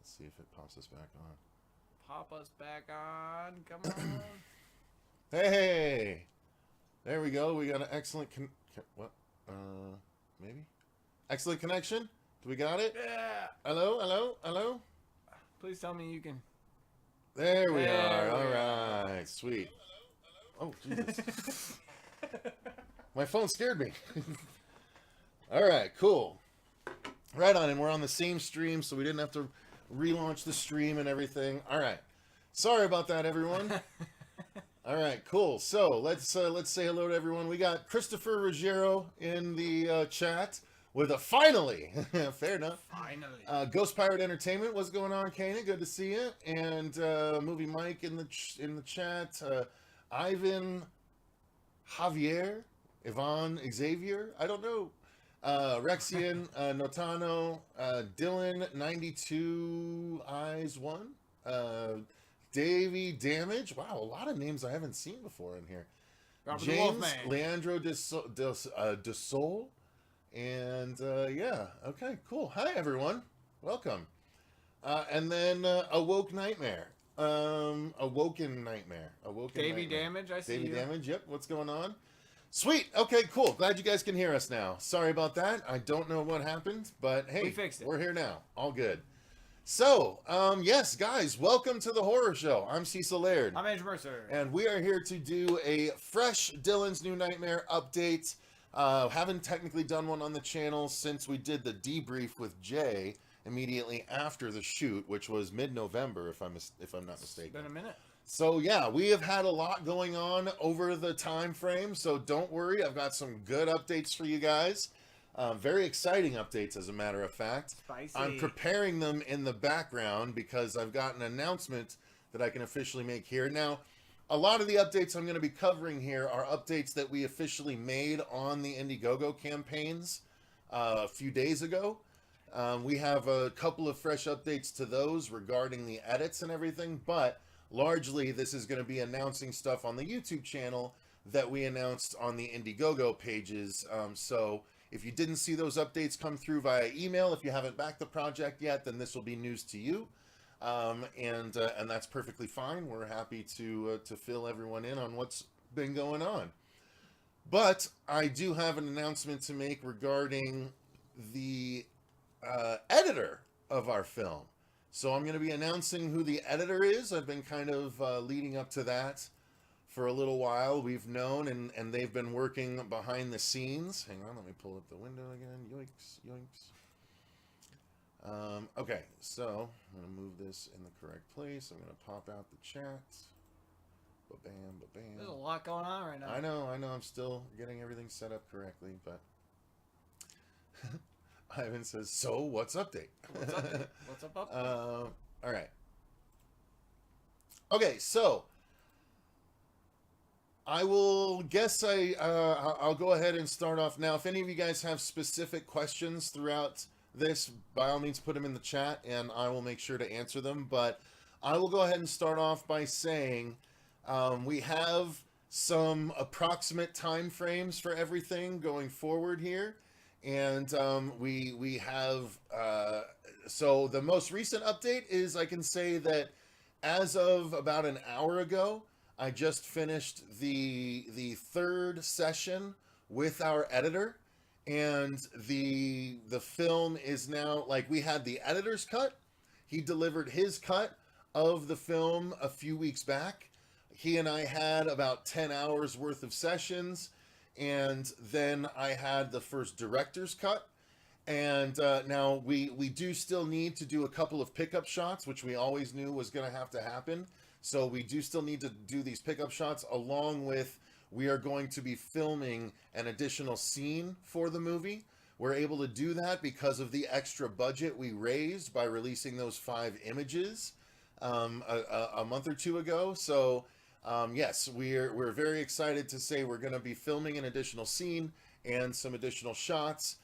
Let's see if it pops us back on. Pop us back on. Come on. Hey! There we go. We got an excellent what? Maybe? Excellent connection? Do we got it? Yeah. Hello? Hello? Hello? Please tell me you can. There we are. we All are. right. Sweet. Oh, Jesus. My phone scared me. All right. Cool. Right on. And we're on the same stream, so we didn't have to relaunch the stream and everything. All right. Sorry about that, everyone. All right, cool. So let's say hello to everyone. We got Kristopher Ruggiero in the chat with a finally. Fair enough. Finally. Ghost Pirate Entertainment, what's going on, Kana? Good to see you. And Movie Mike in the chat. Ivan, Javier, Ivan, Xavier. I don't know. Rexian, Notano, Dylan, 92 Eyes 1. Davey Damage. Wow, a lot of names I haven't seen before in here. Robert James, Leandro de Sol. And yeah, okay, cool. Hi, everyone. Welcome. And then Awoken Nightmare. Awoken Nightmare. Davey Damage, I see Davey you. Damage, yep. What's going on? Sweet. Okay, cool. Glad you guys can hear us now. Sorry about that. I don't know what happened, but hey, We fixed it. We're here now. All good. So, yes, guys, welcome to the horror show. I'm Cecil Laird. I'm Andrew Mercer. And we are here to do a fresh Dylan's New Nightmare update. Haven't technically done one on the channel since we did the debrief with Jay immediately after the shoot, which was mid-November, if I'm not mistaken. It's been a minute. So yeah, we have had a lot going on over the time frame, so don't worry. I've got some good updates for you guys. Very exciting updates, as a matter of fact. Spicy. I'm preparing them in the background because I've got an announcement that I can officially make here. Now, a lot of the updates I'm going to be covering here are updates that we officially made on the Indiegogo campaigns a few days ago. We have a couple of fresh updates to those regarding the edits and everything, but largely this is going to be announcing stuff on the YouTube channel that we announced on the Indiegogo pages. So if you didn't see those updates come through via email, if you haven't backed the project yet, then this will be news to you. And that's perfectly fine. We're happy to fill everyone in on what's been going on. But I do have an announcement to make regarding the editor of our film. So I'm going to be announcing who the editor is. I've been kind of leading up to that for a little while. We've known, and they've been working behind the scenes. Hang on, let me pull up the window again. Yoinks, yoinks. Okay, so I'm going to move this in the correct place. I'm going to pop out the chat. Ba-bam, ba-bam. There's a lot going on right now. I know. I'm still getting everything set up correctly, but Ivan says, so what's update? What's up? What's up? All right. Okay, so I will guess I'll go ahead and start off now. If any of you guys have specific questions throughout this, by all means put them in the chat and I will make sure to answer them. But I will go ahead and start off by saying we have some approximate time frames for everything going forward here. And we have, so the most recent update is I can say that as of about an hour ago, I just finished the third session with our editor, and the film is now, like, we had the editor's cut. He delivered his cut of the film a few weeks back. He and I had about 10 hours worth of sessions. And then I had the first director's cut. And now we do still need to do a couple of pickup shots, which we always knew was going to have to happen. So we do still need to do these pickup shots, along with we are going to be filming an additional scene for the movie. We're able to do that because of the extra budget we raised by releasing those 5 images a month or two ago. So yes, we're very excited to say we're going to be filming an additional scene and some additional shots,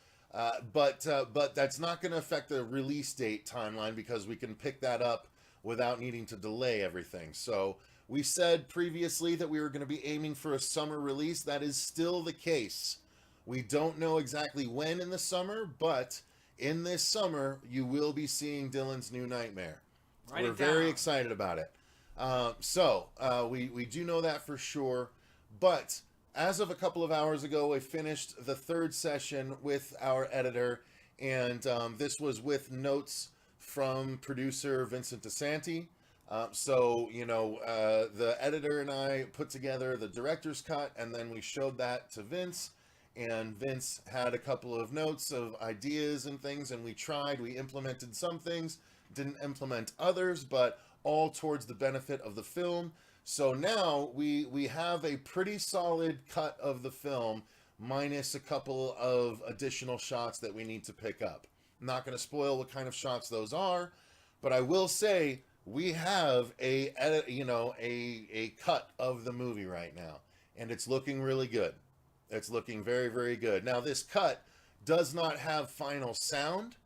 but that's not going to affect the release date timeline because we can pick that up without needing to delay everything. So we said previously that we were going to be aiming for a summer release. That is still the case. We don't know exactly when in the summer, but in this summer, you will be seeing Dylan's New Nightmare. Write We're it down. very excited about it. We do know that for sure. But as of a couple of hours ago, I finished the third session with our editor, and this was with notes from producer Vincent DeSanti. The editor and I put together the director's cut, and then we showed that to Vince, and Vince had a couple of notes of ideas and things, and we implemented some things, didn't implement others, but all towards the benefit of the film. So now we have a pretty solid cut of the film, minus a couple of additional shots that we need to pick up. I'm not going to spoil what kind of shots those are, but I will say we have a cut of the movie right now, and it's looking really good. It's looking very, very good. Now, this cut does not have final sound,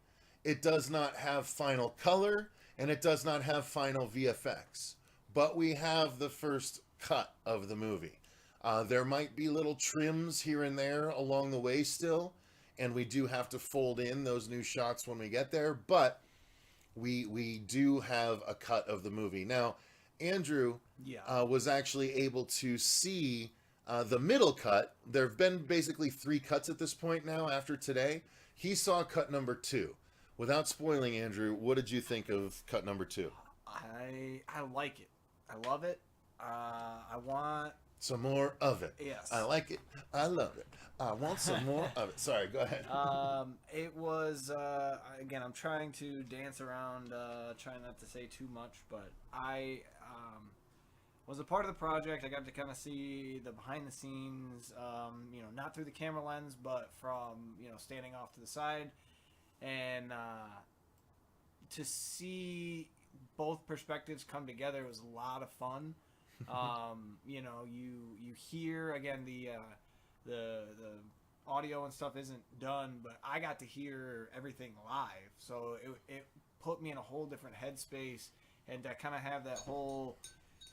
it does not have final color, and it does not have final VFX. But we have the first cut of the movie. There might be little trims here and there along the way still, and we do have to fold in those new shots when we get there, but we do have a cut of the movie. Now, Andrew was actually able to see the middle cut. There have been basically 3 cuts at this point now after today. He saw cut number 2. Without spoiling, Andrew, what did you think of cut number 2? I like it. I love it. I want some more of it. Yes. I like it. I love it. I want some more of it. Sorry, go ahead. It was, again, I'm trying to dance around, trying not to say too much, but I was a part of the project. I got to kind of see the behind the scenes, not through the camera lens, but from, standing off to the side. And to see both perspectives come together was a lot of fun. You hear, again, the audio and stuff isn't done, but I got to hear everything live, so it put me in a whole different headspace, and to kind of have that whole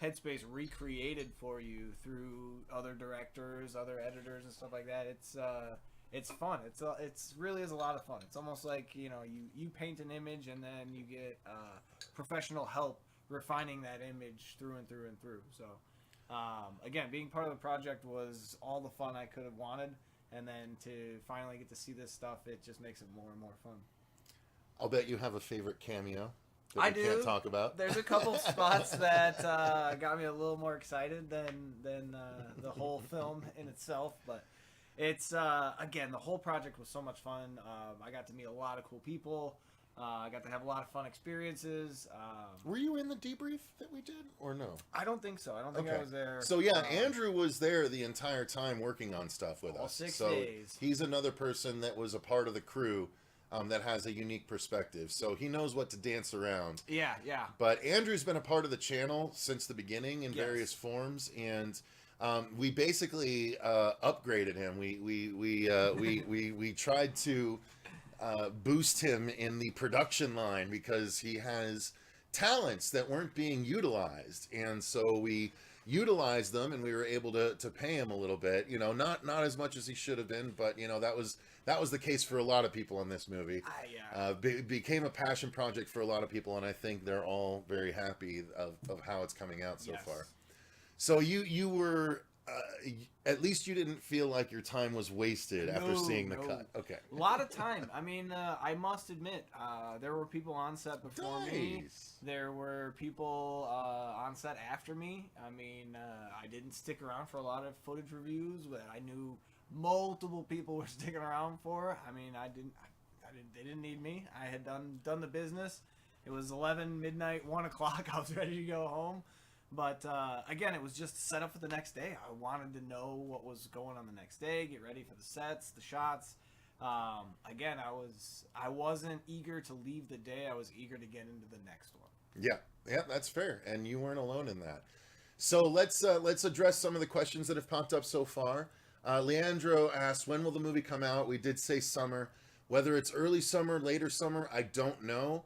headspace recreated for you through other directors, other editors, and stuff like that. It's fun. It's really is a lot of fun. It's almost like you paint an image and then you get professional help refining that image through and through and through. So again, being part of the project was all the fun I could have wanted, and then to finally get to see this stuff, it just makes it more and more fun. I'll bet you have a favorite cameo that I we do. Can't talk about. There's a couple spots that got me a little more excited than the whole film in itself, but it's again, the whole project was so much fun. I got to meet a lot of cool people. I got to have a lot of fun experiences. Were you in the debrief that we did, or no? I don't think so. I don't think I was there. So yeah, Andrew was there the entire time working on stuff with us. 6 so days. He's another person that was a part of the crew that has a unique perspective. So he knows what to dance around. Yeah. But Andrew's been a part of the channel since the beginning in various forms, and we basically upgraded him. We tried to boost him in the production line because he has talents that weren't being utilized, and so we utilized them, and we were able to pay him a little bit. Not as much as he should have been, but that was the case for a lot of people in this movie. Became a passion project for a lot of people, and I think they're all very happy of how it's coming out so far. So you were at least you didn't feel like your time was wasted after seeing the cut. Okay. A lot of time. I mean, I must admit, there were people on set before me. There were people on set after me. I mean, I didn't stick around for a lot of footage reviews that I knew multiple people were sticking around for. I mean, they didn't need me. I had done the business. It was 11, midnight, 1 o'clock. I was ready to go home. But again, it was just set up for the next day. I wanted to know what was going on the next day, get ready for the sets, the shots. Again, I wasn't eager to leave the day. I was eager to get into the next one. Yeah, that's fair, and you weren't alone in that. So let's address some of the questions that have popped up so far. Leandro asked, when will the movie come out? We did say summer. Whether it's early summer, later summer, I don't know.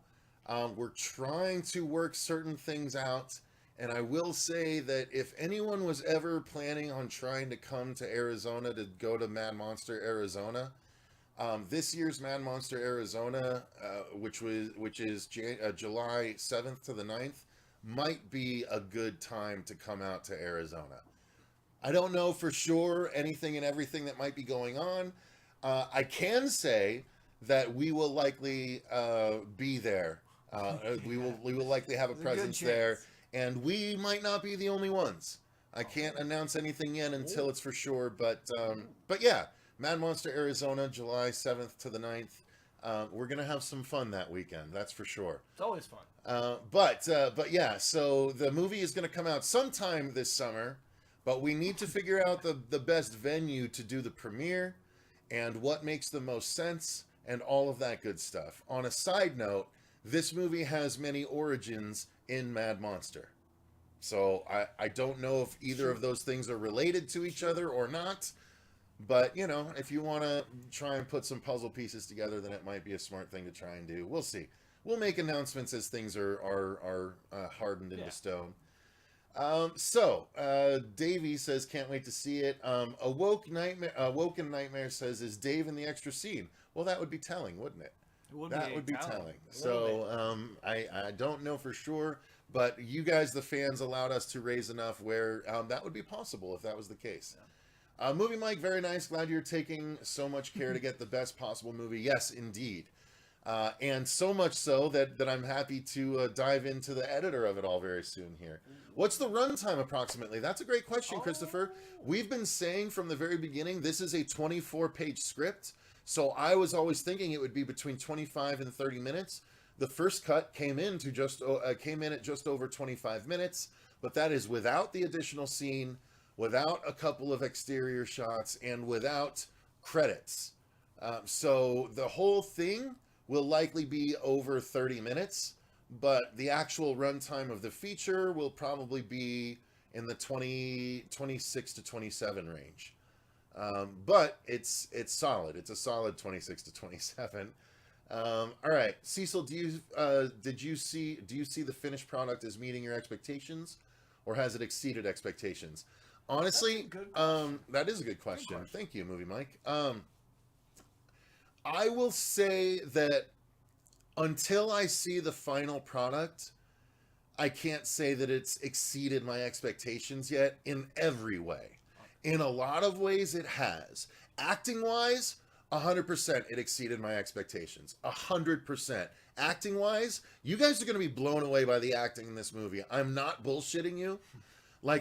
We're trying to work certain things out. And I will say that if anyone was ever planning on trying to come to Arizona to go to Mad Monster, Arizona, This year's Mad Monster Arizona, which is July 7th to the 9th, might be a good time to come out to Arizona. I don't know for sure anything and everything that might be going on. I can say that we will likely be there. We will likely have a presence there, and we might not be the only ones. I can't announce anything yet until it's for sure, but yeah, Mad Monster Arizona, July 7th to the 9th. We're gonna have some fun that weekend, that's for sure. It's always fun. But yeah, so the movie is gonna come out sometime this summer, but we need to figure out the best venue to do the premiere, and what makes the most sense, and all of that good stuff. On a side note, this movie has many origins in Mad Monster. So I don't know if either of those things are related to each other or not. But, you know, if you want to try and put some puzzle pieces together, then it might be a smart thing to try and do. We'll see. We'll make announcements as things are hardened into stone. Davey says, can't wait to see it. Awoken Nightmare says, is Dave in the extra scene? Well, that would be telling, wouldn't it? That would be telling. So I don't know for sure, but you guys, the fans, allowed us to raise enough where that would be possible if that was the case. Yeah. Movie Mike, very nice. Glad you're taking so much care to get the best possible movie. Yes, indeed. And so much so that I'm happy to dive into the editor of it all very soon here. What's the runtime approximately? That's a great question, Kristopher. We've been saying from the very beginning, this is a 24-page script. So I was always thinking it would be between 25 and 30 minutes. The first cut came in at just over 25 minutes, but that is without the additional scene, without a couple of exterior shots, and without credits. So the whole thing will likely be over 30 minutes, but the actual runtime of the feature will probably be in the 26 to 27 range. But it's solid. It's a solid 26 to 27. All right, Cecil, do you see the finished product as meeting your expectations, or has it exceeded expectations? Honestly, that is a good question. Thank you, Movie Mike. I will say that until I see the final product, I can't say that it's exceeded my expectations yet in every way. In a lot of ways, it has. Acting-wise, 100% it exceeded my expectations. 100%. Acting-wise, you guys are going to be blown away by the acting in this movie. I'm not bullshitting you.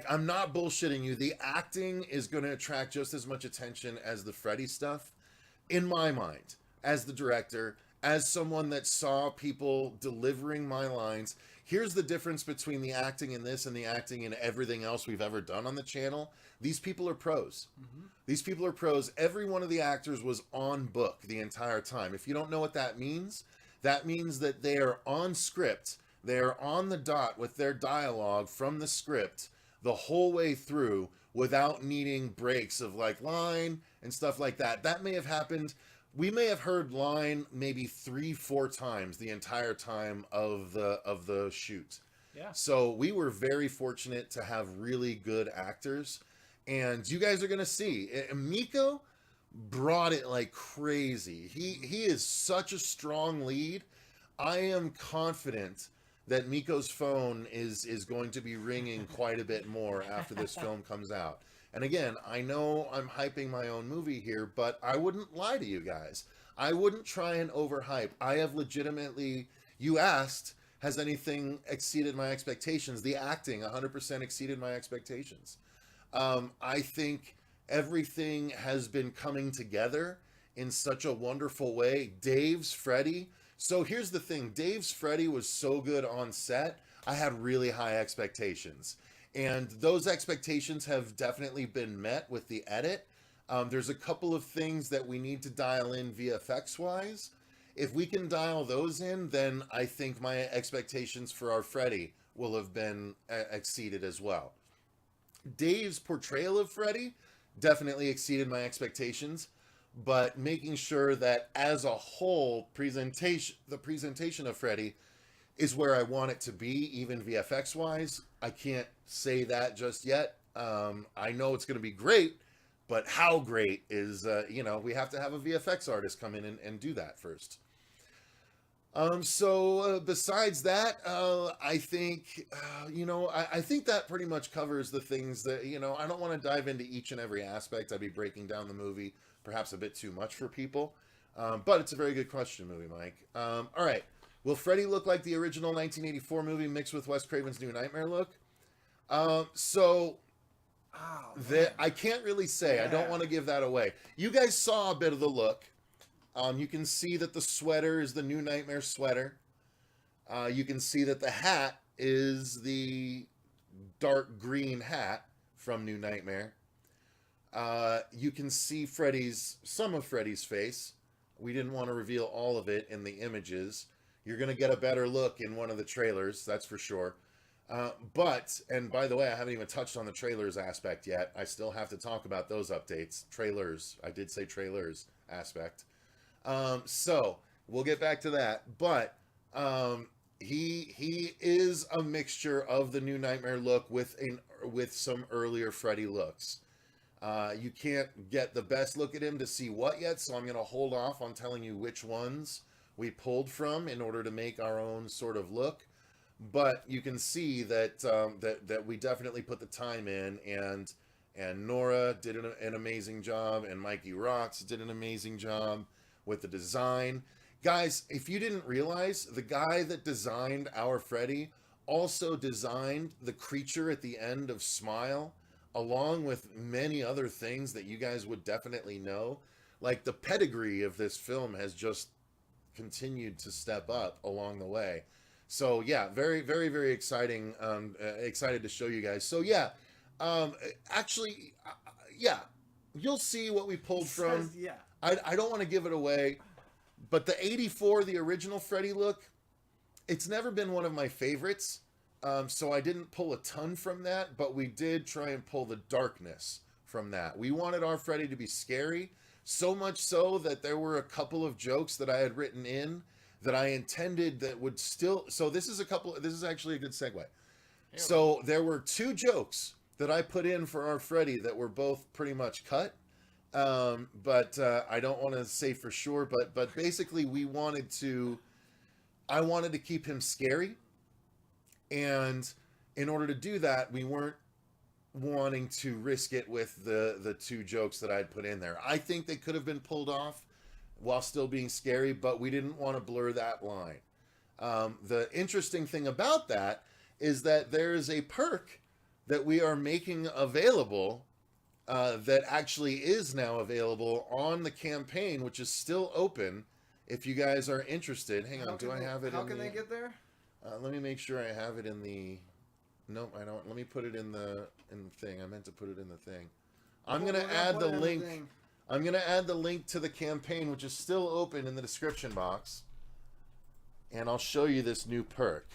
I'm not bullshitting you. The acting is going to attract just as much attention as the Freddy stuff. In my mind, as the director, as someone that saw people delivering my lines, here's the difference between the acting in this and the acting in everything else we've ever done on the channel. These people are pros. Mm-hmm. These people are pros. Every one of the actors was on book the entire time. If you don't know what that means that they are on script. They are on the dot with their dialogue from the script the whole way through without needing breaks of line and stuff like that. That may have happened. We may have heard line maybe 3-4 times the entire time of the shoot. Yeah. So we were very fortunate to have really good actors, and you guys are gonna see. Miko brought it like crazy. He is such a strong lead. I am confident that Miko's phone is going to be ringing quite a bit more after this film comes out. And again, I know I'm hyping my own movie here, but I wouldn't lie to you guys. I wouldn't try and overhype. I have legitimately, you asked, has anything exceeded my expectations? The acting 100% exceeded my expectations. I think everything has been coming together in such a wonderful way. Dave's Freddy. So here's the thing. Dave's Freddy was so good on set. I had really high expectations. And those expectations have definitely been met with the edit. There's a couple of things that we need to dial in VFX-wise. If we can dial those in, then I think my expectations for our Freddy will have been exceeded as well. Dave's portrayal of Freddy definitely exceeded my expectations, but making sure that as a whole the presentation of Freddy is where I want it to be, even VFX-wise. I can't say that just yet. I know it's going to be great, But how great is, we have to have a VFX artist come in and do that first. Besides that, I think, I think that pretty much covers the things that, I don't want to dive into each and every aspect. I'd be breaking down the movie perhaps a bit too much for people. But it's a very good question, movie Mike. All right. Will Freddy look like the original 1984 movie mixed with Wes Craven's New Nightmare look? I can't really say. I don't want to give that away. You guys saw a bit of the look. You can see that the sweater is the New Nightmare sweater. You can see that the hat is the dark green hat from New Nightmare. You can see some of Freddy's face. We didn't want to reveal all of it in the images. You're going to get a better look in one of the trailers, that's for sure. And by the way, I haven't even touched on the trailers aspect yet. I still have to talk about those updates. Trailers. I did say trailers aspect. So we'll get back to that. But he is a mixture of the New Nightmare look with some earlier Freddy looks. You can't get the best look at him to see what yet, so I'm going to hold off on telling you which ones we pulled from in order to make our own sort of look. But you can see that that we definitely put the time in, and Nora did an amazing job, and Mikey Rocks did an amazing job with the design. Guys, if you didn't realize, the guy that designed our Freddy also designed the creature at the end of Smile, along with many other things that you guys would definitely know. Like, the pedigree of this film has just continued to step up along the way. So yeah, very, very, very exciting. Excited to show you guys. So yeah, you'll see what we pulled from. Yeah. I don't want to give it away, but the 84, the original Freddy look, it's never been one of my favorites. So I didn't pull a ton from that, but we did try and pull the darkness from that. We wanted our Freddy to be scary, so much so that there were a couple of jokes that I had written in that I intended that would still... So this is actually a good segue. So there were two jokes that I put in for our Freddy that were both pretty much cut. But I don't want to say for sure, but basically I wanted to keep him scary. And in order to do that, we weren't wanting to risk it with the two jokes that I'd put in there. I think they could have been pulled off while still being scary, but we didn't want to blur that line. The interesting thing about that is that there is a perk that we are making available that actually is now available on the campaign, which is still open if you guys are interested. Hang on, do I have it in the... How can they get there? Let me make sure I have it in the... Nope, I don't. Let me put it in the thing. I meant to put it in the thing. I'm going to add the link. I'm going to add the link to the campaign, which is still open, in the description box. And I'll show you this new perk.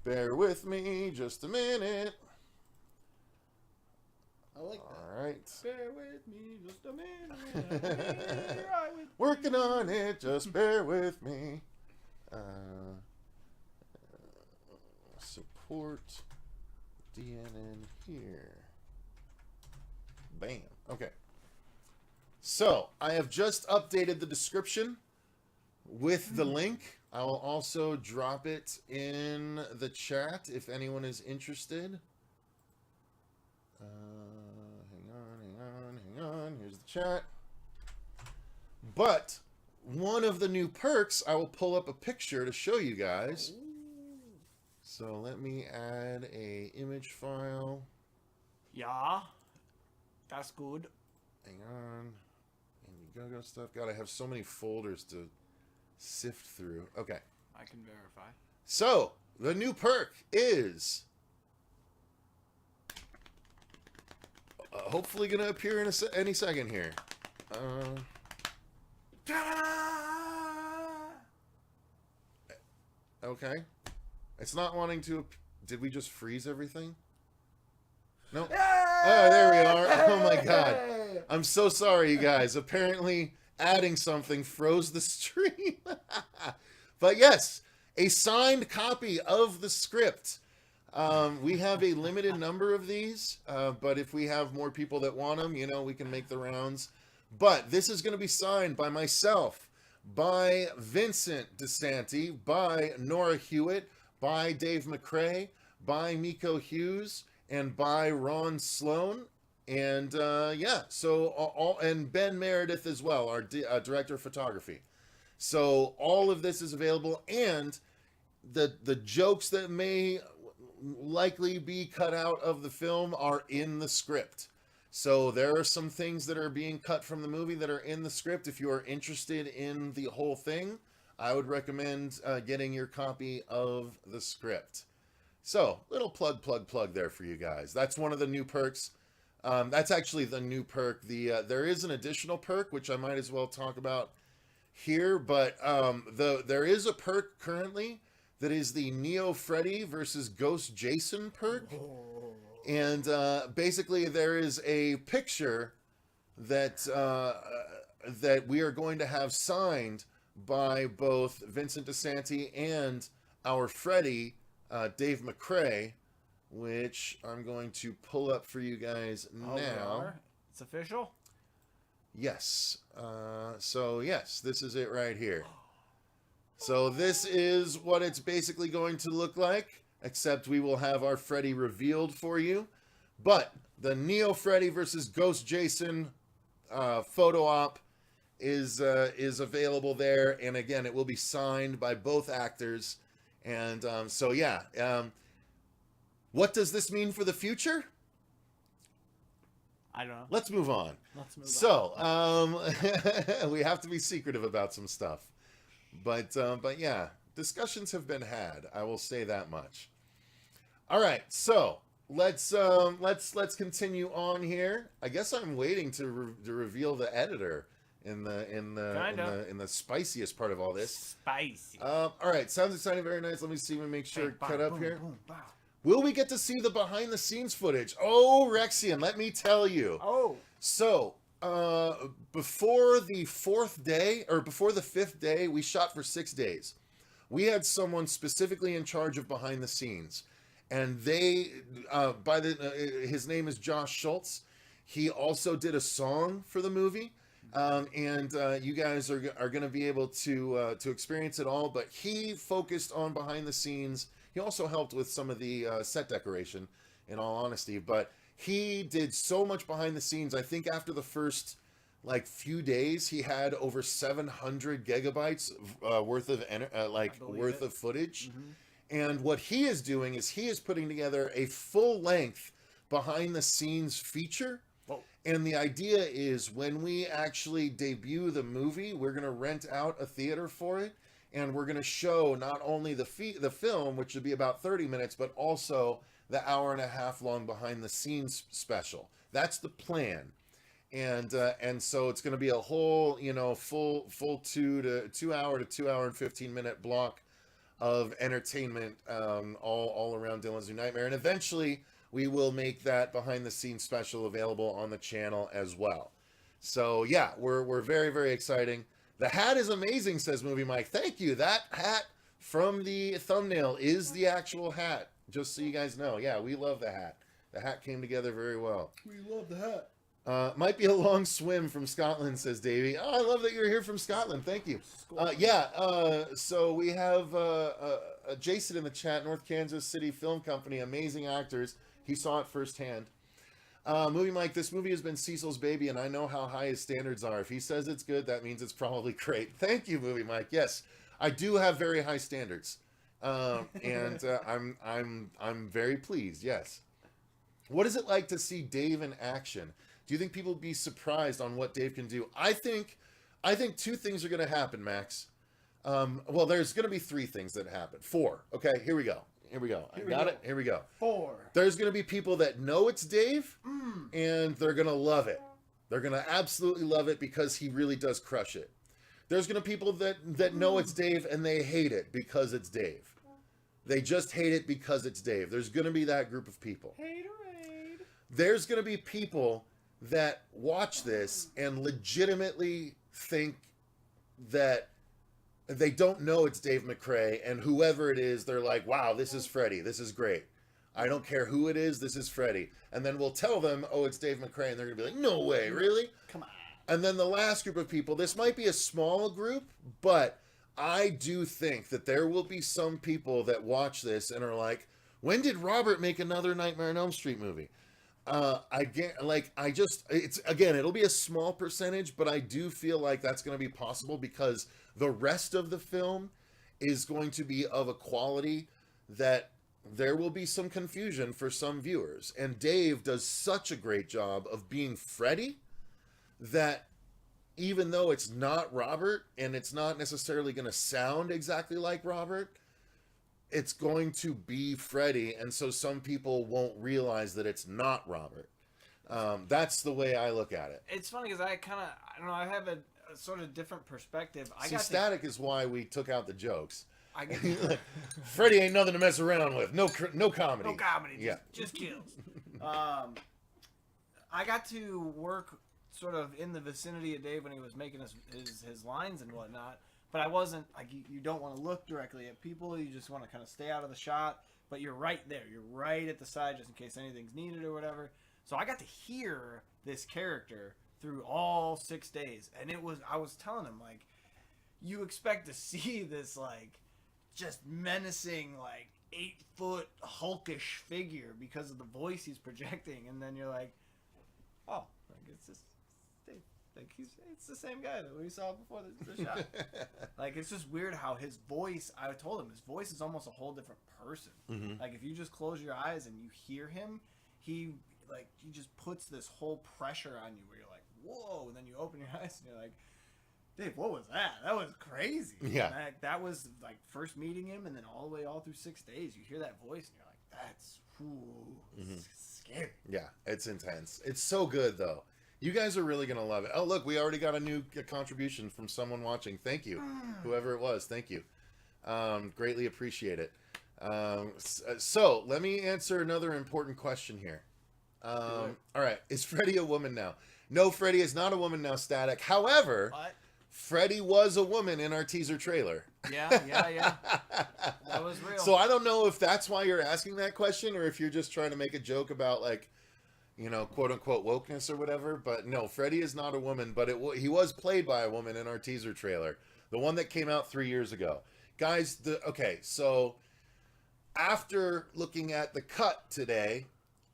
Bear with me just a minute. I like that. All right. Bear with me just a minute. Working on it, just bear with me. Support DNN here. Bam. Okay. So, I have just updated the description with the link. I will also drop it in the chat if anyone is interested. Hang on. Here's the chat. But one of the new perks, I will pull up a picture to show you guys. So let me add a image file. Yeah, that's good. Hang on. Indiegogo stuff. God, I have so many folders to sift through. Okay. I can verify. So the new perk is hopefully going to appear in any second here. Okay. It's not wanting to... Did we just freeze everything? No. Oh, there we are. Oh my god. I'm so sorry, you guys. Apparently, adding something froze the stream. But yes, a signed copy of the script. We have a limited number of these, but if we have more people that want them, we can make the rounds. But this is going to be signed by myself, by Vincent DeSanti, by Nora Hewitt, by Dave McCrae, by Miko Hughes, and by Ron Sloan. And and Ben Meredith as well, our director of photography. So all of this is available, and the jokes that may likely be cut out of the film are in the script. So there are some things that are being cut from the movie that are in the script. If you are interested in the whole thing, I would recommend getting your copy of the script. So, little plug there for you guys. That's one of the new perks. That's actually the new perk. There is an additional perk, which I might as well talk about here, but there is a perk currently that is the Neo Freddy versus Ghost Jason perk. Oh. And basically there is a picture that that we are going to have signed by both Vincent DeSanti and our Freddy, Dave McCrae, which I'm going to pull up for you guys now. It's official? Yes. Yes, this is it right here. So this is what it's basically going to look like, except we will have our Freddy revealed for you. But the Neo Freddy versus Ghost Jason photo op is available there, and again, it will be signed by both actors. And what does this mean for the future? I don't know. Let's move on. We have to be secretive about some stuff. But yeah, discussions have been had. I will say that much. All right, so let's continue on here. I guess I'm waiting to reveal the editor in the spiciest part of all this. Spicy. All right, sounds exciting, very nice. Let me see. Let me make sure cut up here. Boom, bow. Will we get to see the behind the scenes footage? Oh, Rexian, let me tell you. Oh. So, before the fifth day, we shot for 6 days. We had someone specifically in charge of behind the scenes, and his name is Josh Schultz. He also did a song for the movie, and you guys are going to be able to experience it all. But he focused on behind the scenes. He also helped with some of the set decoration, in all honesty, but he did so much behind the scenes. I think after the first few days, he had over 700 gigabytes worth of footage. Mm-hmm. And what he is doing is he is putting together a full length behind the scenes feature. Whoa. And the idea is when we actually debut the movie, we're going to rent out a theater for it. And we're going to show not only the film, which would be about 30 minutes, but also the hour-and-a-half long behind-the-scenes special. That's the plan. And so it's going to be a whole, full 2 hour to 2 hour and 15-minute block of entertainment all around Dylan's New Nightmare. And eventually, we will make that behind-the-scenes special available on the channel as well. So, yeah, we're very, very exciting. The hat is amazing, says Movie Mike. Thank you. That hat from the thumbnail is the actual hat, just so you guys know. Yeah, we love the hat. The hat came together very well. We love the hat. Might be a long swim from Scotland, says Davey. Oh, I love that you're here from Scotland. Thank you. So we have Jason in the chat, North Kansas City Film Company, amazing actors. He saw it firsthand. Movie Mike, this movie has been Cecil's baby, and I know how high his standards are. If he says it's good, that means it's probably great. Thank you, Movie Mike. Yes, I do have very high standards, and I'm very pleased. Yes. What is it like to see Dave in action? Do you think people would be surprised on what Dave can do? I think 2 things are going to happen, Max. Well, there's going to be 3 things that happen. 4. Okay, here we go. Here we go. Here we go. 4. There's going to be people that know it's Dave, and they're going to love it. They're going to absolutely love it because he really does crush it. There's going to be people that know it's Dave, and they hate it because it's Dave. They just hate it because it's Dave. There's going to be that group of people. Haterade. There's going to be people that watch this and legitimately think that they don't know it's Dave McRae, and whoever it is, they're like, wow, this is Freddy. This is great. I don't care who it is. This is Freddy. And then we'll tell them, oh, it's Dave McRae, and they're going to be like, no way, really? Come on. And then the last group of people, this might be a small group, but I do think that there will be some people that watch this and are like, when did Robert make another Nightmare on Elm Street movie? It'll be a small percentage, but I do feel like that's going to be possible because the rest of the film is going to be of a quality that there will be some confusion for some viewers. And Dave does such a great job of being Freddy that even though it's not Robert and it's not necessarily going to sound exactly like Robert, it's going to be Freddy, and so some people won't realize that it's not Robert. That's the way I look at it. It's funny because I don't know, I have a sort of different perspective. Static is why we took out the jokes. I get Freddy ain't nothing to mess around with. No comedy. No comedy. Just kills. I got to work sort of in the vicinity of Dave when he was making his lines and whatnot. But I wasn't, like, you don't want to look directly at people. You just want to kind of stay out of the shot. But you're right there. You're right at the side just in case anything's needed or whatever. So I got to hear this character through all 6 days. And I was telling him, like, you expect to see this, like, just menacing, like, 8-foot hulkish figure because of the voice he's projecting. And then you're like, oh, like, it's just... Like it's the same guy that we saw before the shot. Like, it's just weird how his voice, I told him, his voice is almost a whole different person. Mm-hmm. Like, if you just close your eyes and you hear him, he just puts this whole pressure on you where you're like, whoa, and then you open your eyes and you're like, Dave, what was that? That was crazy. Yeah. That was, like, first meeting him, and then all through 6 days, you hear that voice and you're like, that's scary. Yeah, it's intense. It's so good, though. You guys are really going to love it. Oh, look, we already got a new contribution from someone watching. Thank you. Whoever it was, thank you. Greatly appreciate it. So, let me answer another important question here. All right. Is Freddy a woman now? No, Freddy is not a woman now, Static. However, what? Freddy was a woman in our teaser trailer. Yeah. That was real. So, I don't know if that's why you're asking that question or if you're just trying to make a joke about, like, you know, quote-unquote wokeness or whatever. But no, Freddy is not a woman, but he was played by a woman in our teaser trailer. The one that came out 3 years ago. Guys, so after looking at the cut today,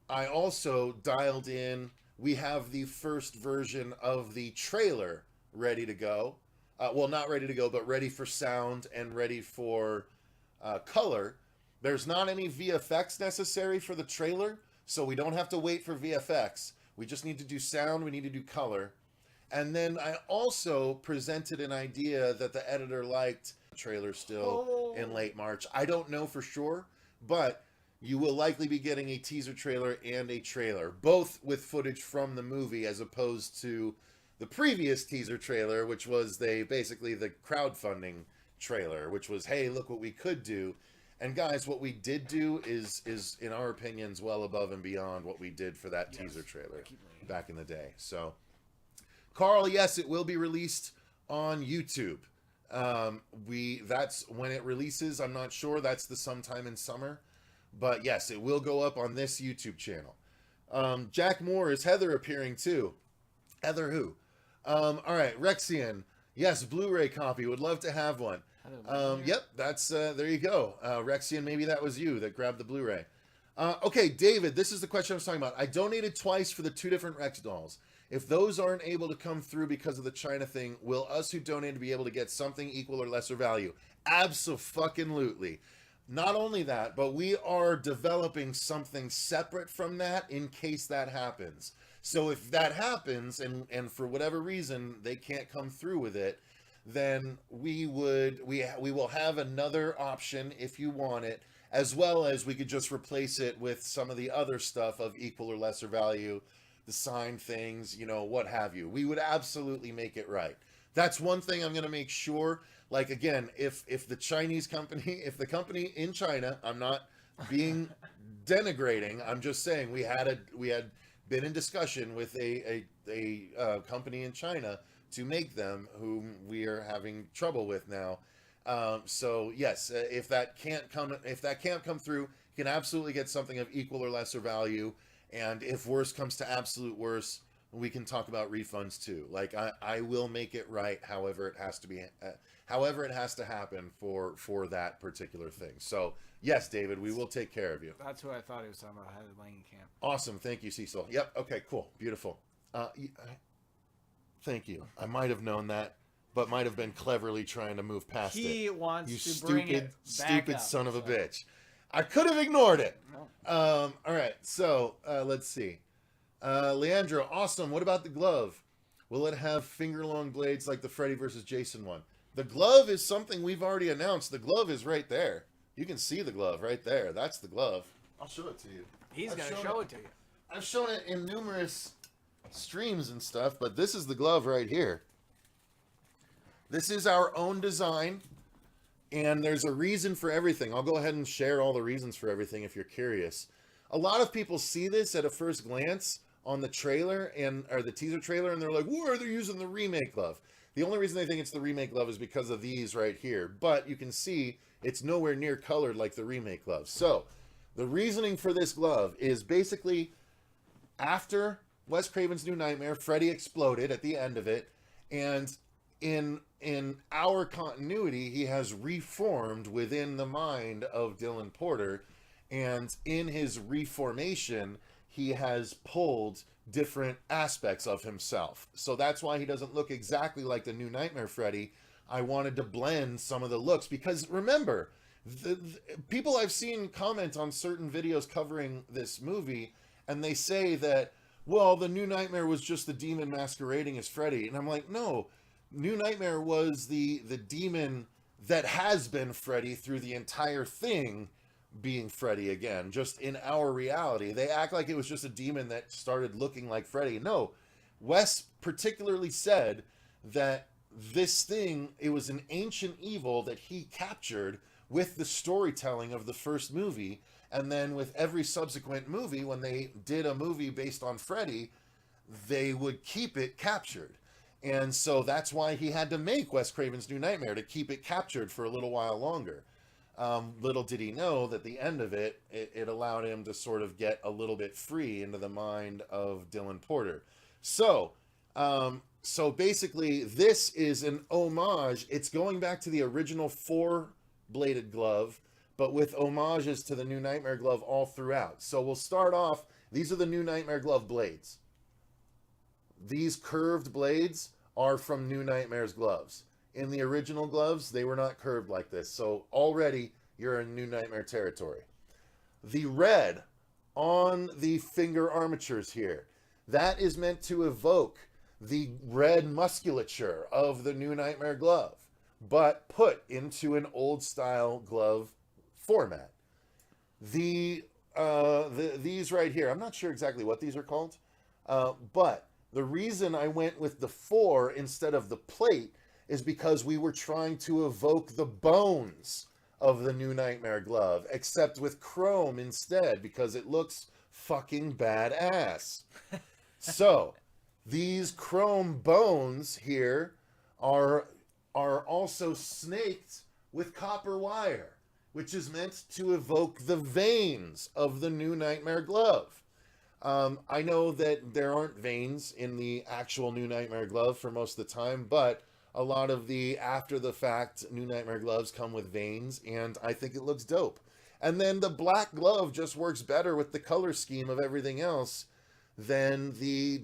I also dialed in. We have the first version of the trailer ready to go. Well, not ready to go, but ready for sound and ready for color. There's not any VFX necessary for the trailer, so we don't have to wait for VFX. We just need to do sound, we need to do color. And then I also presented an idea that the editor liked. Trailer still in late March. I don't know for sure, but you will likely be getting a teaser trailer and a trailer, both with footage from the movie as opposed to the previous teaser trailer, which was basically the crowdfunding trailer, which was, hey, look what we could do. And guys, what we did do is in our opinions well above and beyond what we did for that teaser trailer back in the day. So, Carl, yes, it will be released on YouTube. That's when it releases. I'm not sure. That's the sometime in summer. But yes, it will go up on this YouTube channel. Jack Moore, is Heather appearing too? Heather who? All right, Rexian. Yes, Blu-ray copy. Would love to have one. Yep, that's there you go. Rexian, maybe that was you that grabbed the Blu-ray. Okay, David, this is the question I was talking about. I donated twice for the 2 different Rex dolls. If those aren't able to come through because of the China thing, will us who donated be able to get something equal or lesser value? Abso-fucking-lutely. Not only that, but we are developing something separate from that in case that happens. So if that happens, and for whatever reason they can't come through with it, then we will have another option if you want it, as well as we could just replace it with some of the other stuff of equal or lesser value, the signed things, you know, what have you. We would absolutely make it right. That's one thing I'm going to make sure. Like, again, if the Chinese company, if the company in China, I'm not being denigrating, I'm just saying we had been in discussion with a company in China to make them, whom we are having trouble with now. So yes, if that can't come through, you can absolutely get something of equal or lesser value. And if worse comes to absolute worse, we can talk about refunds too. Like I will make it right, however it has to be, however it has to happen for that particular thing. So yes, David, we will take care of you. That's who I thought he was talking about, Heather Langenkamp. Awesome, thank you, Cecil. Yep. Okay. Cool. Beautiful. Thank you. I might have known that, but might have been cleverly trying to move past it. He wants You to bring it back stupid up, son of a so. bitch. I could have ignored it. No. All right. So let's see. Leandro, awesome. What about the glove? Will it have finger-long blades like the Freddy versus Jason one? The glove is something we've already announced. The glove is right there. You can see the glove right there. That's the glove. I'll show it to you. He's going to show it to you. I've shown it in numerous streams and stuff, but this is the glove right here. This is our own design, and there's a reason for everything. I'll go ahead and share all the reasons for everything if you're curious. A lot of people see this at a first glance on the trailer or the teaser trailer, and they're like, "Whoa, they're using the remake glove." The only reason they think it's the remake glove is because of these right here, but you can see it's nowhere near colored like the remake glove. So the reasoning for this glove is basically after Wes Craven's New Nightmare, Freddy exploded at the end of it, and in our continuity, he has reformed within the mind of Dylan Porter, and in his reformation, he has pulled different aspects of himself. So that's why he doesn't look exactly like the New Nightmare Freddy. I wanted to blend some of the looks, because remember, the people I've seen comment on certain videos covering this movie, and they say that, well, the New Nightmare was just the demon masquerading as Freddy. And I'm like, no, New Nightmare was the demon that has been Freddy through the entire thing being Freddy again, just in our reality. They act like it was just a demon that started looking like Freddy. No, Wes particularly said that this thing, it was an ancient evil that he captured with the storytelling of the first movie, and then with every subsequent movie, when they did a movie based on Freddy, they would keep it captured. And so that's why he had to make Wes Craven's New Nightmare, to keep it captured for a little while longer. Little did he know that the end of it allowed him to sort of get a little bit free into the mind of Dylan Porter. So basically, this is an homage. It's going back to the original four-bladed glove, but with homages to the New Nightmare glove all throughout. So we'll start off. These are the New Nightmare glove blades. These curved blades are from New Nightmare's gloves. In the original gloves, they were not curved like this. So already you're in New Nightmare territory. The red on the finger armatures here, that is meant to evoke the red musculature of the New Nightmare glove, but put into an old style glove format. These right here, I'm not sure exactly what these are called, but the reason I went with the 4 instead of the plate is because we were trying to evoke the bones of the New Nightmare glove, except with chrome instead, because it looks fucking badass. So these chrome bones here are also snaked with copper wire, which is meant to evoke the veins of the New Nightmare glove. I know that there aren't veins in the actual New Nightmare glove for most of the time, but a lot of the after-the-fact New Nightmare gloves come with veins, and I think it looks dope. And then the black glove just works better with the color scheme of everything else than the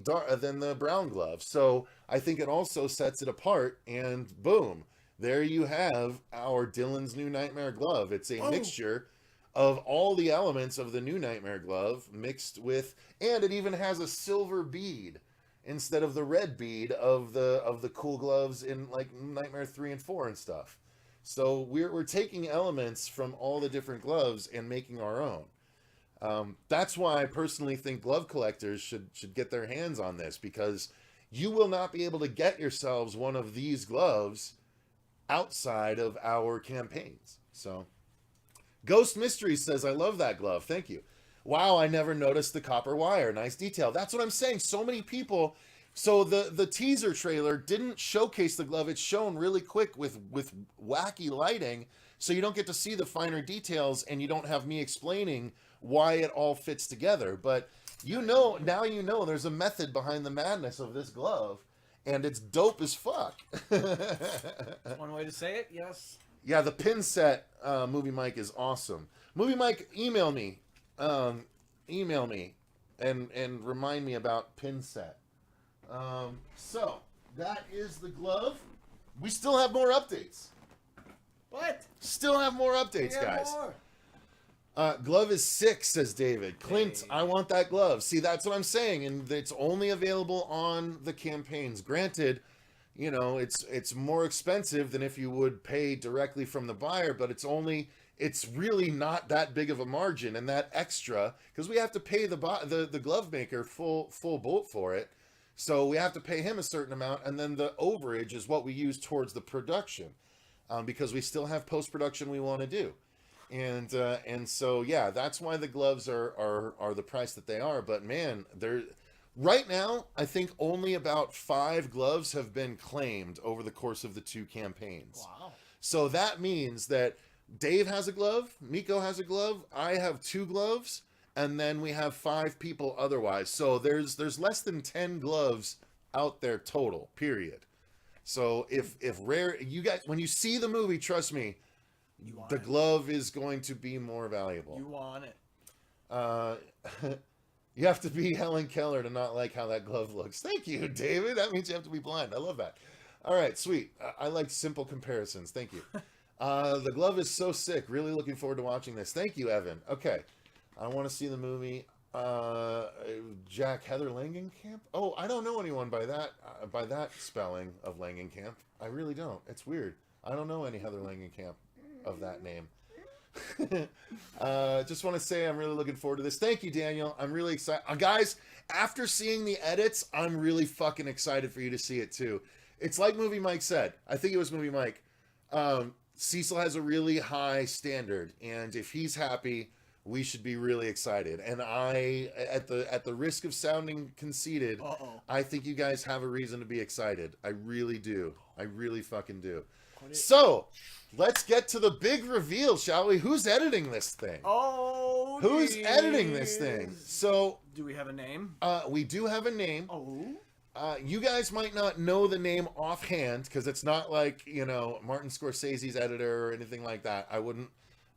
brown glove. So I think it also sets it apart, and boom, there you have our Dylan's New Nightmare glove. It's a mixture of all the elements of the New Nightmare glove mixed with, and it even has a silver bead instead of the red bead of the cool gloves in like Nightmare 3 and 4 and stuff. So we're taking elements from all the different gloves and making our own. That's why I personally think glove collectors should get their hands on this, because you will not be able to get yourselves one of these gloves outside of our campaigns. So Ghost Mystery says, I love that glove. Thank you. Wow, I never noticed the copper wire. Nice detail. That's what I'm saying. So many people So the teaser trailer didn't showcase the glove. It's shown really quick with wacky lighting, so you don't get to see the finer details, and you don't have me explaining why it all fits together. But now there's a method behind the madness of this glove, and it's dope as fuck. That's one way to say it, yes. Yeah, the pin set, Movie Mike, is awesome. Movie Mike, email me, and remind me about pin set. So that is the glove. We still have more updates. What? Still have more updates, guys. More. Glove is 6, says David. Clint, hey. I want that glove. See, that's what I'm saying, and it's only available on the campaigns. Granted, you know, it's more expensive than if you would pay directly from the buyer, but it's really not that big of a margin, and that extra, because we have to pay the glove maker full boat for it. So we have to pay him a certain amount, and then the overage is what we use towards the production, because we still have post-production we want to do. And so, yeah, that's why the gloves are the price that they are. But, man, right now, I think only about 5 gloves have been claimed over the course of the 2 campaigns. Wow. So that means that Dave has a glove, Nico has a glove, I have 2 gloves, and then we have 5 people otherwise. So there's less than 10 gloves out there total, period. So if rare, you guys, when you see the movie, trust me, the glove is going to be more valuable. You want it. You have to be Helen Keller to not like how that glove looks. Thank you, David. That means you have to be blind. I love that. All right, sweet. I like simple comparisons. Thank you. The glove is so sick. Really looking forward to watching this. Thank you, Evan. Okay. I want to see the movie. Jack Heather Langenkamp? Oh, I don't know anyone by that spelling of Langenkamp. I really don't. It's weird. I don't know any Heather Langenkamp of that name. Just want to say I'm really looking forward to this. Thank you, Daniel. I'm really excited. Guys, after seeing the edits, I'm really fucking excited for you to see it too. It's like Movie Mike said. I think it was Movie Mike. Cecil has a really high standard, and if he's happy, we should be really excited. And I, at the risk of sounding conceited, I think you guys have a reason to be excited. I really do. I really fucking do. So, let's get to the big reveal, shall we? Who's editing this thing? Oh, who's editing this thing? So, do we have a name? We do have a name. Oh. You guys might not know the name offhand, because it's not like, you know, Martin Scorsese's editor or anything like that. I wouldn't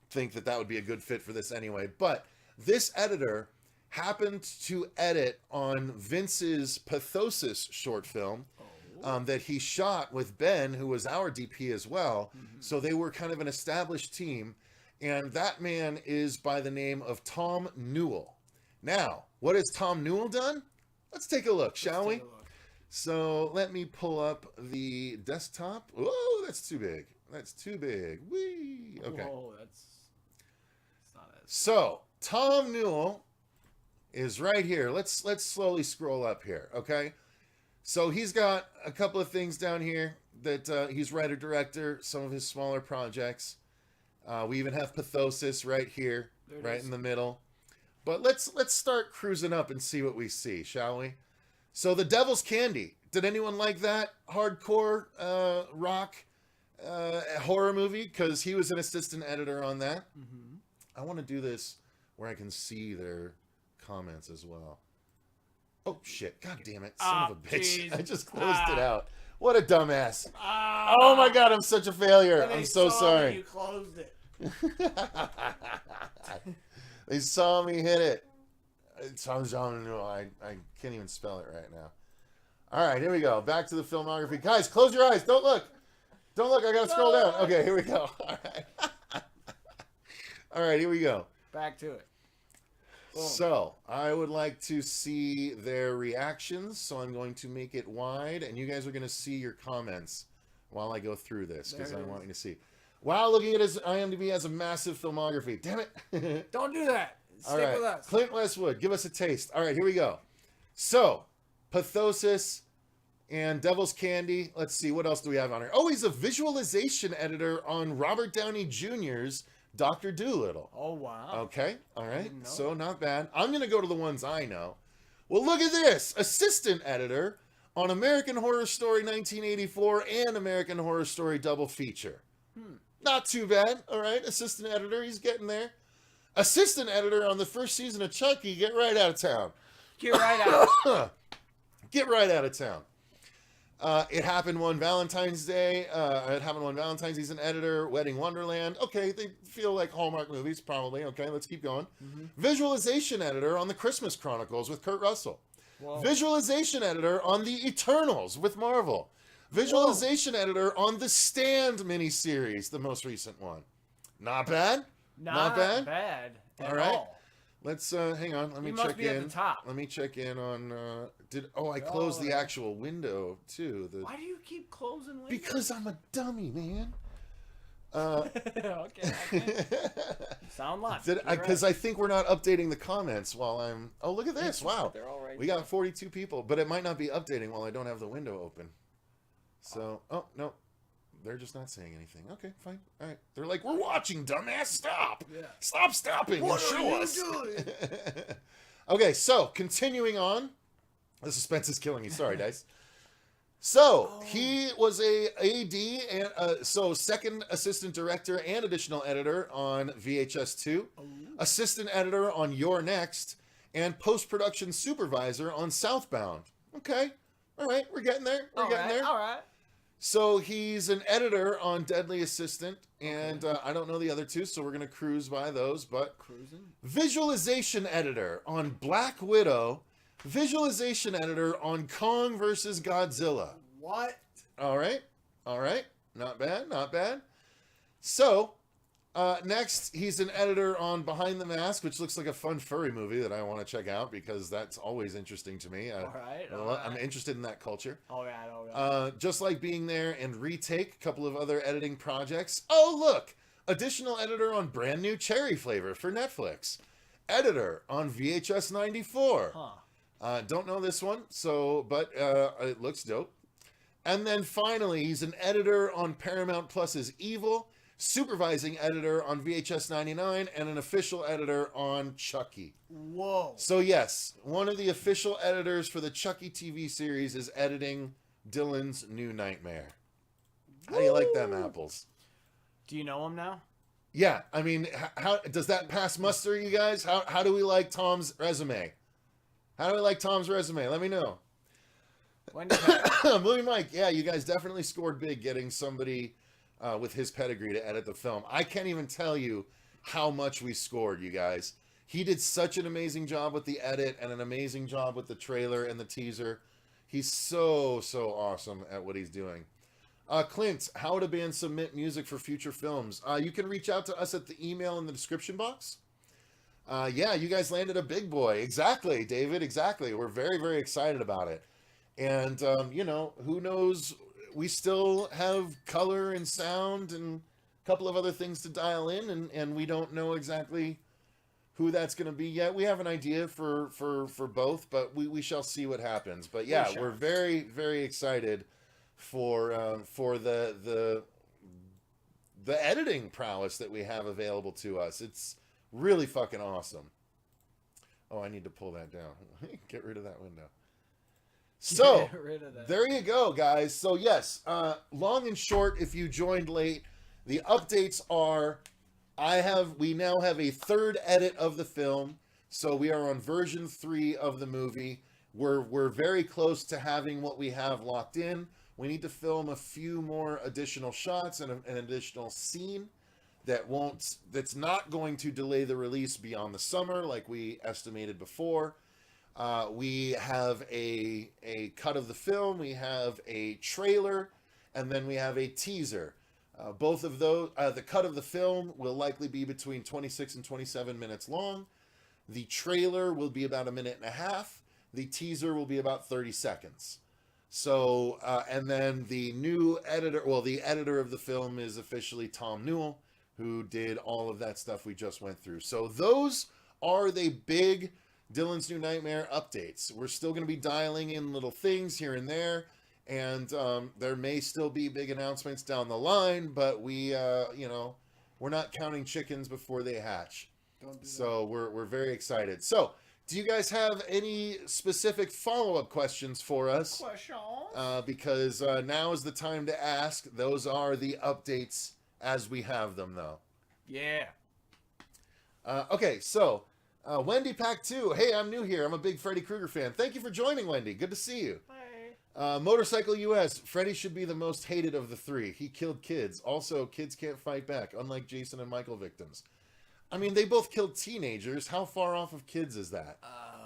think that would be a good fit for this anyway. But this editor happened to edit on Vince's Pathosis short film that he shot with Ben, who was our DP as well. Mm-hmm. So they were kind of an established team. And that man is by the name of Tom Newell. Now, what has Tom Newell done? Let's take a look, shall we? So let me pull up the desktop. Oh, that's too big. That's too big. Whee! Okay. Whoa, it's not as... So Tom Newell is right here. Let's slowly scroll up here. Okay. So he's got a couple of things down here that he's writer director. Some of his smaller projects. We even have Pathosis right here, right in the middle. But let's start cruising up and see what we see, shall we? So The Devil's Candy. Did anyone like that hardcore rock horror movie? Because he was an assistant editor on that. Mm-hmm. I want to do this where I can see their comments as well. Oh, shit. God damn it. Son of a bitch. Geez. I just closed it out. What a dumbass. Oh, my God. I'm such a failure. I'm so sorry. You closed it. They saw me hit it. I can't even spell it right now. All right, here we go. Back to the filmography. Guys, close your eyes. Don't look. Don't look. I got to scroll down. Okay, here we go. All right. All right, here we go. Back to it. Boom. So, I would like to see their reactions, so I'm going to make it wide, and you guys are going to see your comments while I go through this, because I want you to see. Wow, looking at his IMDb has a massive filmography. Damn it. Don't do that. Stick with us. Clint Westwood, give us a taste. All right, here we go. So, Pathosis and Devil's Candy. Let's see, what else do we have on here? Oh, he's a visualization editor on Robert Downey Jr.'s Dr. Dolittle. Oh, wow. Okay, all right. So, not bad. I'm going to go to the ones I know. Well, look at this. Assistant editor on American Horror Story 1984 and American Horror Story double feature. Not too bad, all right? Assistant editor, he's getting there. Assistant editor on the first season of Chucky, get right out of town. Get right out. Get right out of town. It happened one Valentine's Day. It happened one Valentine's. He's an editor. Wedding Wonderland. Okay, they feel like Hallmark movies, probably. Okay, let's keep going. Visualization editor on the Christmas Chronicles with Kurt Russell. Whoa. Visualization editor on the Eternals with Marvel. Visualization editor on the Stand miniseries, the most recent one. Not bad. Not bad. At All right. all. Let's hang on. Let me must check be in. at the top. Let me check in on. I closed the actual window too. Why do you keep closing windows? Because I'm a dummy, man. Okay. Sound lots. Because I think we're not updating the comments while I'm. Oh, look at this! Wow, They're all right. we got 42 people, but it might not be updating while I don't have the window open. So, oh no, they're just not saying anything. Okay, fine. All right. They're like, we're watching, dumbass. Stop. Yeah. Stop stopping What and are show you us. doing? Okay, so continuing on. The suspense is killing me. Sorry, Dice. So he was a AD and so second assistant director and additional editor on VHS 2, assistant editor on Your Next, and post-production supervisor on Southbound. Okay, all right, we're getting there. We're getting there. All right. So he's an editor on Deadly Assistant, and I don't know the other two, so we're gonna cruise by those. But Cruising. visualization editor on Black Widow. Visualization editor on Kong versus Godzilla. What? All right. Not bad. So, next, he's an editor on Behind the Mask, which looks like a fun furry movie that I want to check out because that's always interesting to me. All right. I'm interested in that culture. All right. Just like being there and Retake, a couple of other editing projects. Oh, look! Additional editor on Brand New Cherry Flavor for Netflix. Editor on VHS 94. Don't know this one, but it looks dope. And then finally, he's an editor on Paramount Plus's Evil, supervising editor on VHS 99, and an official editor on Chucky. Whoa. So yes, one of the official editors for the Chucky TV series is editing Dylan's New Nightmare. How do you like them apples? Do you know him now? Yeah, I mean, how does that pass muster, you guys? How do we like Tom's resume? How do we like Tom's resume? Let me know. When did that? Movie Mike, yeah, you guys definitely scored big getting somebody with his pedigree to edit the film. I can't even tell you how much we scored, you guys. He did such an amazing job with the edit and an amazing job with the trailer and the teaser. He's so awesome at what he's doing. Clint, how to band submit music for future films? You can reach out to us at the email in the description box. Yeah, you guys landed a big boy. Exactly, David, exactly. We're very excited about it. And, who knows, we still have color and sound and a couple of other things to dial in, and we don't know exactly who that's going to be yet. We have an idea for both, but we shall see what happens. But yeah, we're very excited for the editing prowess that we have available to us. It's really fucking awesome. Oh, I need to pull that down. Get rid of that window. So, there you go, guys. So, yes, long and short, if you joined late, the updates are, we now have a third edit of the film. So, we are on version 3 of the movie. We're very close to having what we have locked in. We need to film a few more additional shots and an additional scene that's not going to delay the release beyond the summer like we estimated before. We have a cut of the film, we have a trailer, and then we have a teaser. Both of those, the cut of the film will likely be between 26 and 27 minutes long. The trailer will be about a minute and a half. The teaser will be about 30 seconds. So, and then the new editor, the editor of the film is officially Tom Newell, who did all of that stuff we just went through. So those are the big Dylan's New Nightmare updates. We're still going to be dialing in little things here and there, and there may still be big announcements down the line, but we're not counting chickens before they hatch. Don't do so we're very excited. So Do you guys have any specific follow-up questions for us? Because now is the time to ask. Those are the updates as we have them, though. Yeah. Okay, so Wendy Pack 2. Hey, I'm new here. I'm a big Freddy Krueger fan. Thank you for joining, Wendy. Good to see you. Hi. Motorcycle US. Freddy should be the most hated of the three. He killed kids. Also, kids can't fight back, unlike Jason and Michael victims. I mean, they both killed teenagers. How far off of kids is that?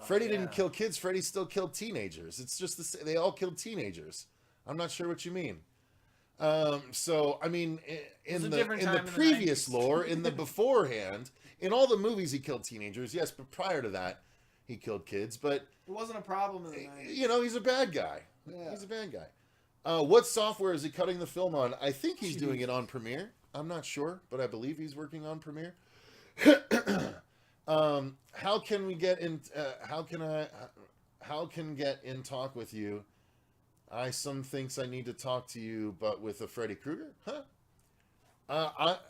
Freddy didn't kill kids. Freddy still killed teenagers. It's just they all killed teenagers. I'm not sure what you mean. So I mean, in the previous lore, in the beforehand, in all the movies he killed teenagers. Yes, but prior to that, he killed kids. But It wasn't a problem in the 90s. you know, he's a bad guy. Yeah. He's a bad guy. What software is he cutting the film on? I think he's doing it on Premiere. I'm not sure, but I believe he's working on Premiere. How can we get in? How can get in talk with you? Some thinks I need to talk to you, but with a Freddy Krueger, huh?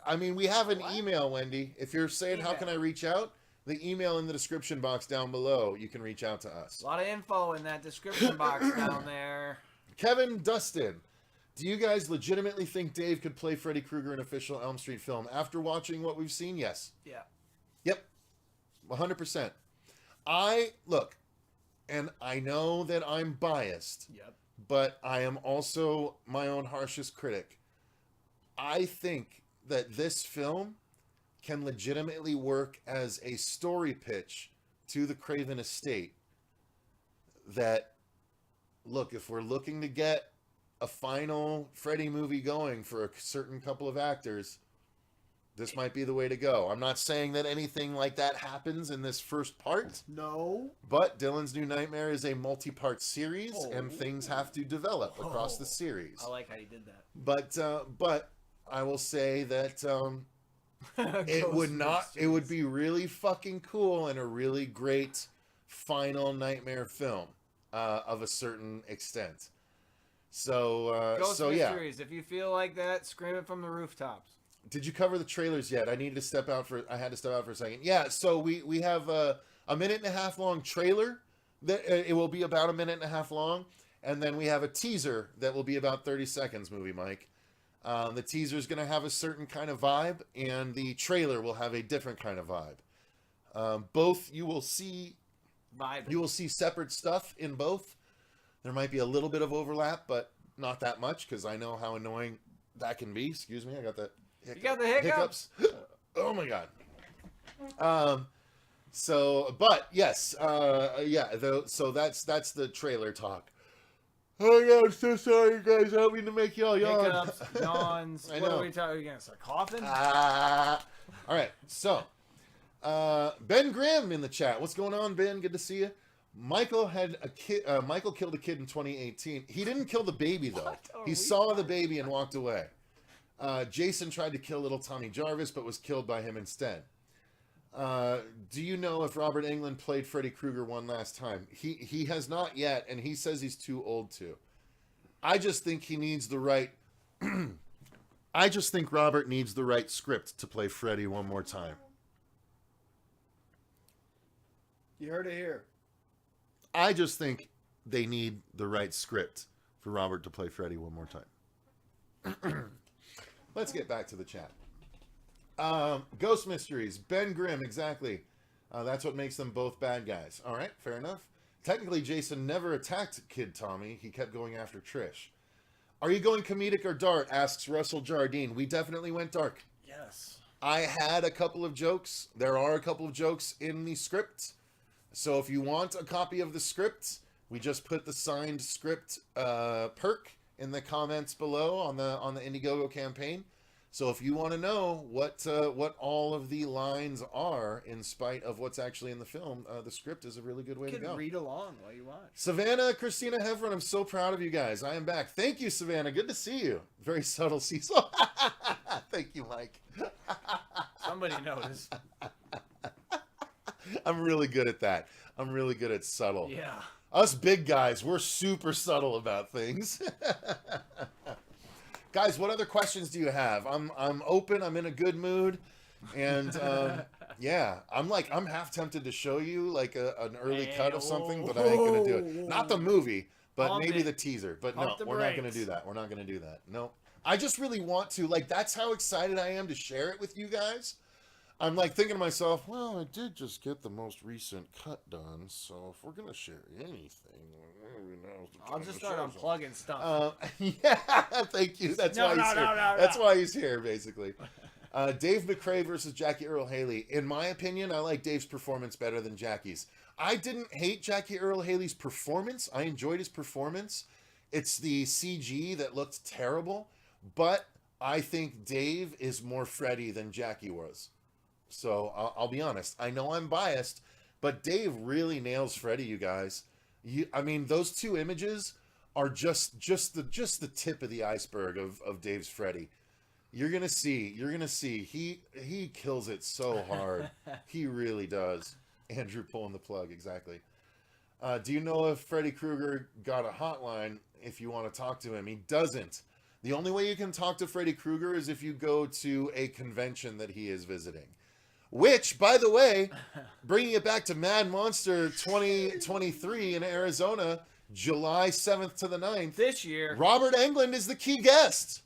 I mean, we have an email, Wendy. If you're saying how can I reach out, the email in the description box down below, you can reach out to us. A lot of info in that description box down there. Kevin Dustin, do you guys legitimately think Dave could play Freddy Krueger in an official Elm Street film? After watching what we've seen, yes. Yeah. Yep. 100%. Look, and I know that I'm biased, Yep. but I am also my own harshest critic. I think that this film can legitimately work as a story pitch to the Craven estate. That, look, if we're looking to get a final Freddy movie going for a certain couple of actors, this might be the way to go. I'm not saying that anything like that happens in this first part. No. But Dylan's New Nightmare is a multi-part series, and things have to develop across the series. I like how you did that. But I will say that it would be really fucking cool and a really great final Nightmare film of a certain extent. So Mysteries. If you feel like that, scream it from the rooftops. Did you cover the trailers yet? I had to step out for a second. Yeah, so we have a minute and a half long trailer that it will be about a minute and a half long, and then we have a teaser that will be about 30 seconds. Movie Mike, the teaser is going to have a certain kind of vibe, and the trailer will have a different kind of vibe. Both you will see separate stuff in both. There might be a little bit of overlap, but not that much because I know how annoying that can be. Excuse me, I got that. You got the hiccups? Oh my god. But yes, so that's the trailer talk. Oh yeah, I'm so sorry, guys. I don't mean to make y'all yawn. Hiccups, yawns. I What know. are we talking? Are you gonna start coughing? All right. So, Ben Grimm in the chat. What's going on, Ben? Good to see you. Michael had a kid. Michael killed a kid in 2018. He didn't kill the baby though. He saw the baby and walked away. Jason tried to kill little Tommy Jarvis, but was killed by him instead. Do you know if Robert Englund played Freddy Krueger one last time? He has not yet, and he says he's too old to. I just think he needs the right... I just think Robert needs the right script to play Freddy one more time. You heard it here. I just think they need the right script for Robert to play Freddy one more time. Let's get back to the chat. Ghost Mysteries. Ben Grimm, exactly. That's what makes them both bad guys. All right, fair enough. Technically, Jason never attacked Kid Tommy. He kept going after Trish. Are you going comedic or dark? Asks Russell Jardine. We definitely went dark. Yes. I had a couple of jokes. There are a couple of jokes in the script. So if you want a copy of the script, we just put the signed script perk in the comments below on the Indiegogo campaign. So if you want to know what all of the lines are, in spite of what's actually in the film, the script is a really good way to go. Read along while you watch. Savannah, Christina Heffron, I'm so proud of you guys. I am back. Thank you, Savannah. Good to see you. Very subtle, Cecil. Thank you, Mike. Somebody noticed. I'm really good at that. I'm really good at subtle. Yeah. Us big guys, we're super subtle about things. Guys, what other questions do you have? I'm open. I'm in a good mood, and Yeah, I'm half tempted to show you like an early cut of something, but I ain't gonna do it. Not the movie, but Pump maybe it. the teaser. But Pump no, the we're not gonna brakes. do that. We're not gonna do that. No, I just really want to. Like, that's how excited I am to share it with you guys. I'm like thinking to myself, well, I did just get the most recent cut done, so if we're gonna share anything, now's the I'll time just to start share something. unplugging stuff. Yeah, thank you. That's No, why no, he's here. no, no, That's no. why he's here, basically. Dave McRae versus Jackie Earle Haley. In my opinion, I like Dave's performance better than Jackie's. I didn't hate Jackie Earle Haley's performance. I enjoyed his performance. It's the CG that looked terrible, but I think Dave is more Freddy than Jackie was. So I'll be honest. I know I'm biased, but Dave really nails Freddy. You guys, I mean, those two images are just the tip of the iceberg of Dave's Freddy. You're gonna see. You're gonna see. He kills it so hard. He really does. Andrew pulling the plug exactly. Do you know if Freddy Krueger got a hotline if you want to talk to him? He doesn't. The only way you can talk to Freddy Krueger is if you go to a convention that he is visiting. Which, by the way, bringing it back to Mad Monster 2023 in Arizona, July 7th to the 9th. This year. Robert Englund is the key guest.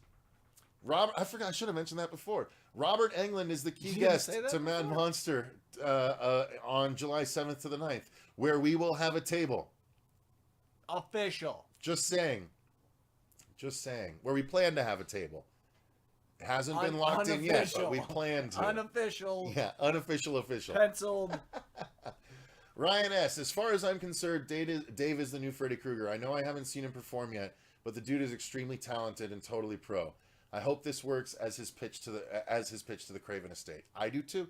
I forgot, I should have mentioned that before. Robert Englund is the key guest to Mad Monster on July 7th to the 9th, where we will have a table. Official. Just saying. Just saying. Where we plan to have a table. It hasn't been locked in yet, but we plan to. Unofficial. Yeah, unofficial official. Penciled. Ryan S. As far as I'm concerned, Dave is the new Freddy Krueger. I know I haven't seen him perform yet, but the dude is extremely talented and totally pro. I hope this works as his pitch to the Craven Estate. I do too.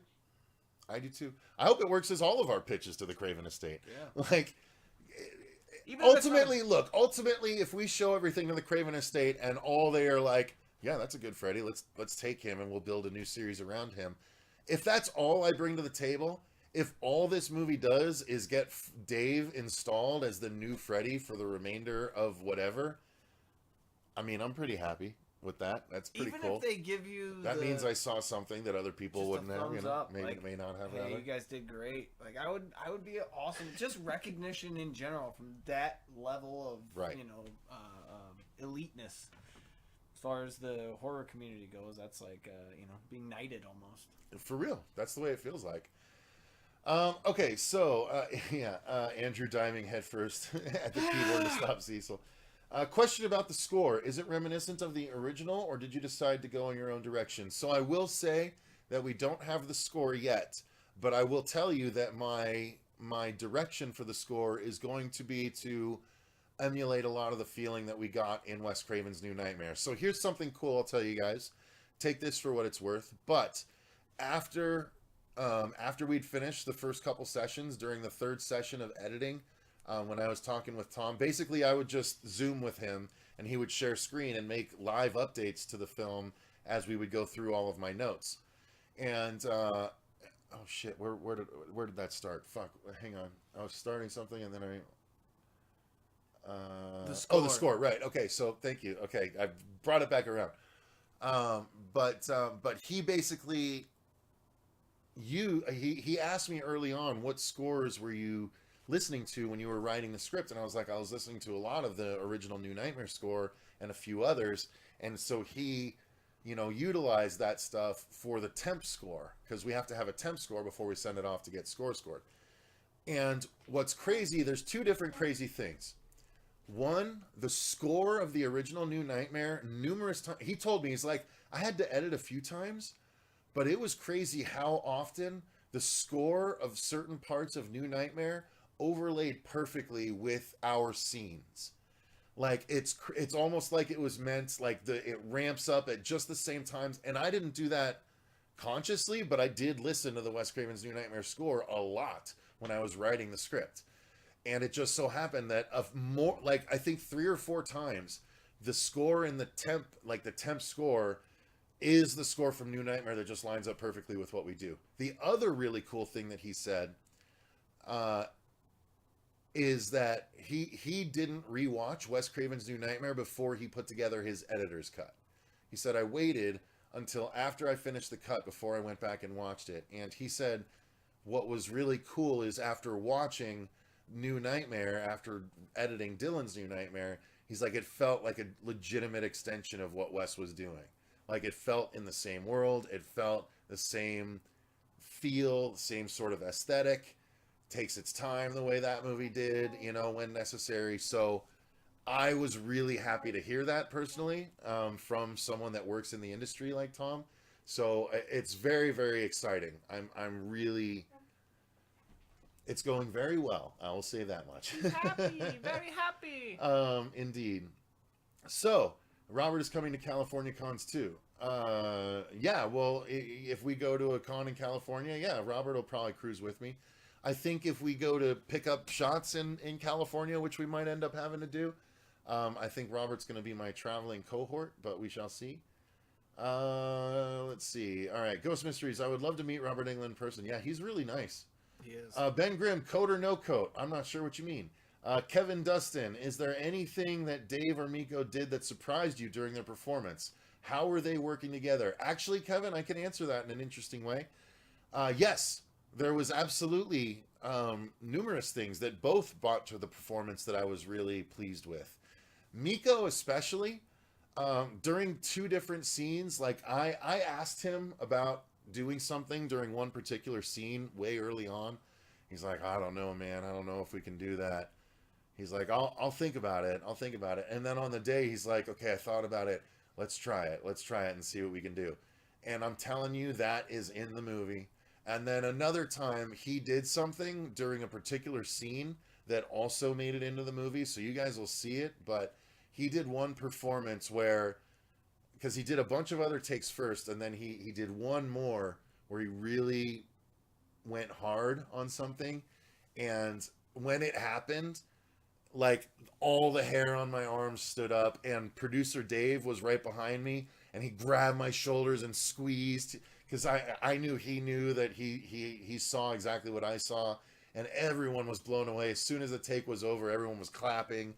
I do too. I hope it works as all of our pitches to the Craven Estate. Yeah. Like, ultimately, if we show everything to the Craven Estate and all they are like, yeah, that's a good Freddy. Let's take him and we'll build a new series around him. If that's all I bring to the table, if all this movie does is get Dave installed as the new Freddy for the remainder of whatever, I mean, I'm pretty happy with that. That's pretty cool. Even if they give you that means I saw something that other people wouldn't have. You know, up. may not have. Hey, you guys did great. Like I would be awesome. Just recognition in general from that level of eliteness. As far as the horror community goes, that's like being knighted almost. For real, that's the way it feels like. Okay, so Andrew diving headfirst at the keyboard to stop Cecil. Question about the score. Is it reminiscent of the original, or did you decide to go in your own direction? So I will say that we don't have the score yet, but I will tell you that my direction for the score is going to be to emulate a lot of the feeling that we got in Wes Craven's New Nightmare. So here's something cool I'll tell you guys. Take this for what it's worth. But after we'd finished the first couple sessions, during the third session of editing, when I was talking with Tom, basically I would just Zoom with him and he would share screen and make live updates to the film as we would go through all of my notes. And oh shit, where did that start? Fuck, hang on. I was starting something and then the score, right. Okay, so thank you. Okay, I brought it back around. But he basically he asked me early on, what scores were you listening to when you were writing the script? And I was like, I was listening to a lot of the original New Nightmare score and a few others. And so he, utilized that stuff for the temp score, because we have to have a temp score before we send it off to get scored. And what's crazy, there's two different crazy things. One, the score of the original New Nightmare, numerous times, he told me, he's like, I had to edit a few times, but it was crazy how often the score of certain parts of New Nightmare overlaid perfectly with our scenes. Like, it's almost like it was meant, like it ramps up at just the same times. And I didn't do that consciously, but I did listen to the Wes Craven's New Nightmare score a lot when I was writing the script. And it just so happened that I think 3 or 4 times, the score in the temp score is the score from New Nightmare that just lines up perfectly with what we do. The other really cool thing that he said is that he didn't rewatch Wes Craven's New Nightmare before he put together his editor's cut. He said, I waited until after I finished the cut before I went back and watched it. And he said what was really cool is after watching New Nightmare, after editing Dylan's New Nightmare, he's like, it felt like a legitimate extension of what Wes was doing. Like, it felt in the same world. It felt the same feel, the same sort of aesthetic. Takes its time the way that movie did, you know, when necessary. So I was really happy to hear that personally, from someone that works in the industry like Tom. So it's very, very exciting. I'm really, it's going very well. I will say that much. He's happy, very happy. Indeed. So Robert is coming to California cons too. Yeah, well, if we go to a con in California, yeah, Robert will probably cruise with me. I think if we go to pick up shots in California, which we might end up having to do, I think Robert's going to be my traveling cohort, but we shall see. Let's see. All right, Ghost Mysteries. I would love to meet Robert Englund in person. Yeah, he's really nice. He is. Ben Grimm, coat or no coat? I'm not sure what you mean. Kevin Dustin, is there anything that Dave or Miko did that surprised you during their performance? How were they working together? Actually, Kevin, I can answer that in an interesting way. Yes, there was absolutely numerous things that both brought to the performance that I was really pleased with. Miko especially, during two different scenes, like I asked him about doing something during one particular scene way early on. He's like, I don't know, man. I don't know if we can do that. He's like, I'll think about it. I'll think about it. And then on the day, he's like, okay, I thought about it. Let's try it. Let's try it and see what we can do. And I'm telling you, that is in the movie. And then another time, he did something during a particular scene that also made it into the movie. So you guys will see it. But he did one performance where, because he did a bunch of other takes first, and then he did one more where he really went hard on something. And when it happened, like, all the hair on my arms stood up, and producer Dave was right behind me, and he grabbed my shoulders and squeezed, because I knew he knew that he saw exactly what I saw, and everyone was blown away. As soon as the take was over, everyone was clapping,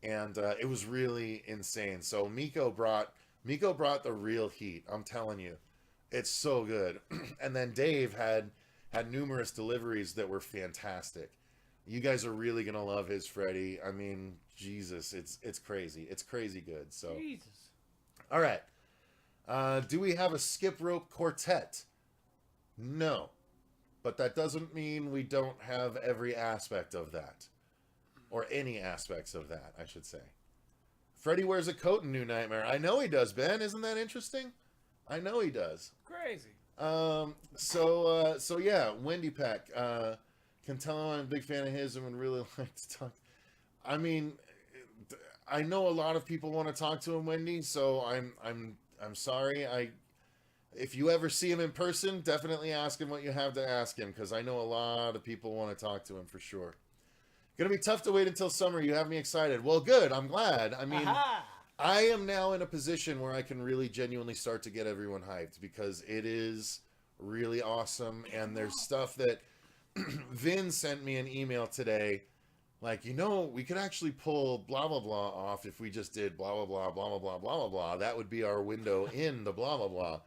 and it was really insane. So Miko brought the real heat. I'm telling you, it's so good. And then Dave had numerous deliveries that were fantastic. You guys are really gonna love his Freddy. I mean, Jesus, it's crazy. It's crazy good. So, Jesus. All right. Do we have a skip rope quartet? No, but that doesn't mean we don't have every aspect of that, or any aspects of that, I should say. Freddy wears a coat in New Nightmare. I know he does, Ben. Isn't that interesting? I know he does. Crazy. So yeah, Wendy Peck. Can tell I'm a big fan of his and would really like to talk. I mean, I know a lot of people want to talk to him, Wendy. So I'm sorry. If you ever see him in person, definitely ask him what you have to ask him, because I know a lot of people want to talk to him for sure. Gonna be tough to wait until summer. You have me excited. Well, good. I'm glad. I mean, I am now in a position where I can really genuinely start to get everyone hyped, because it is really awesome, and there's stuff that Vin sent me an email today, like, we could actually pull blah blah blah off if we just did blah blah blah blah blah blah blah blah blah. That would be our window in the blah blah blah.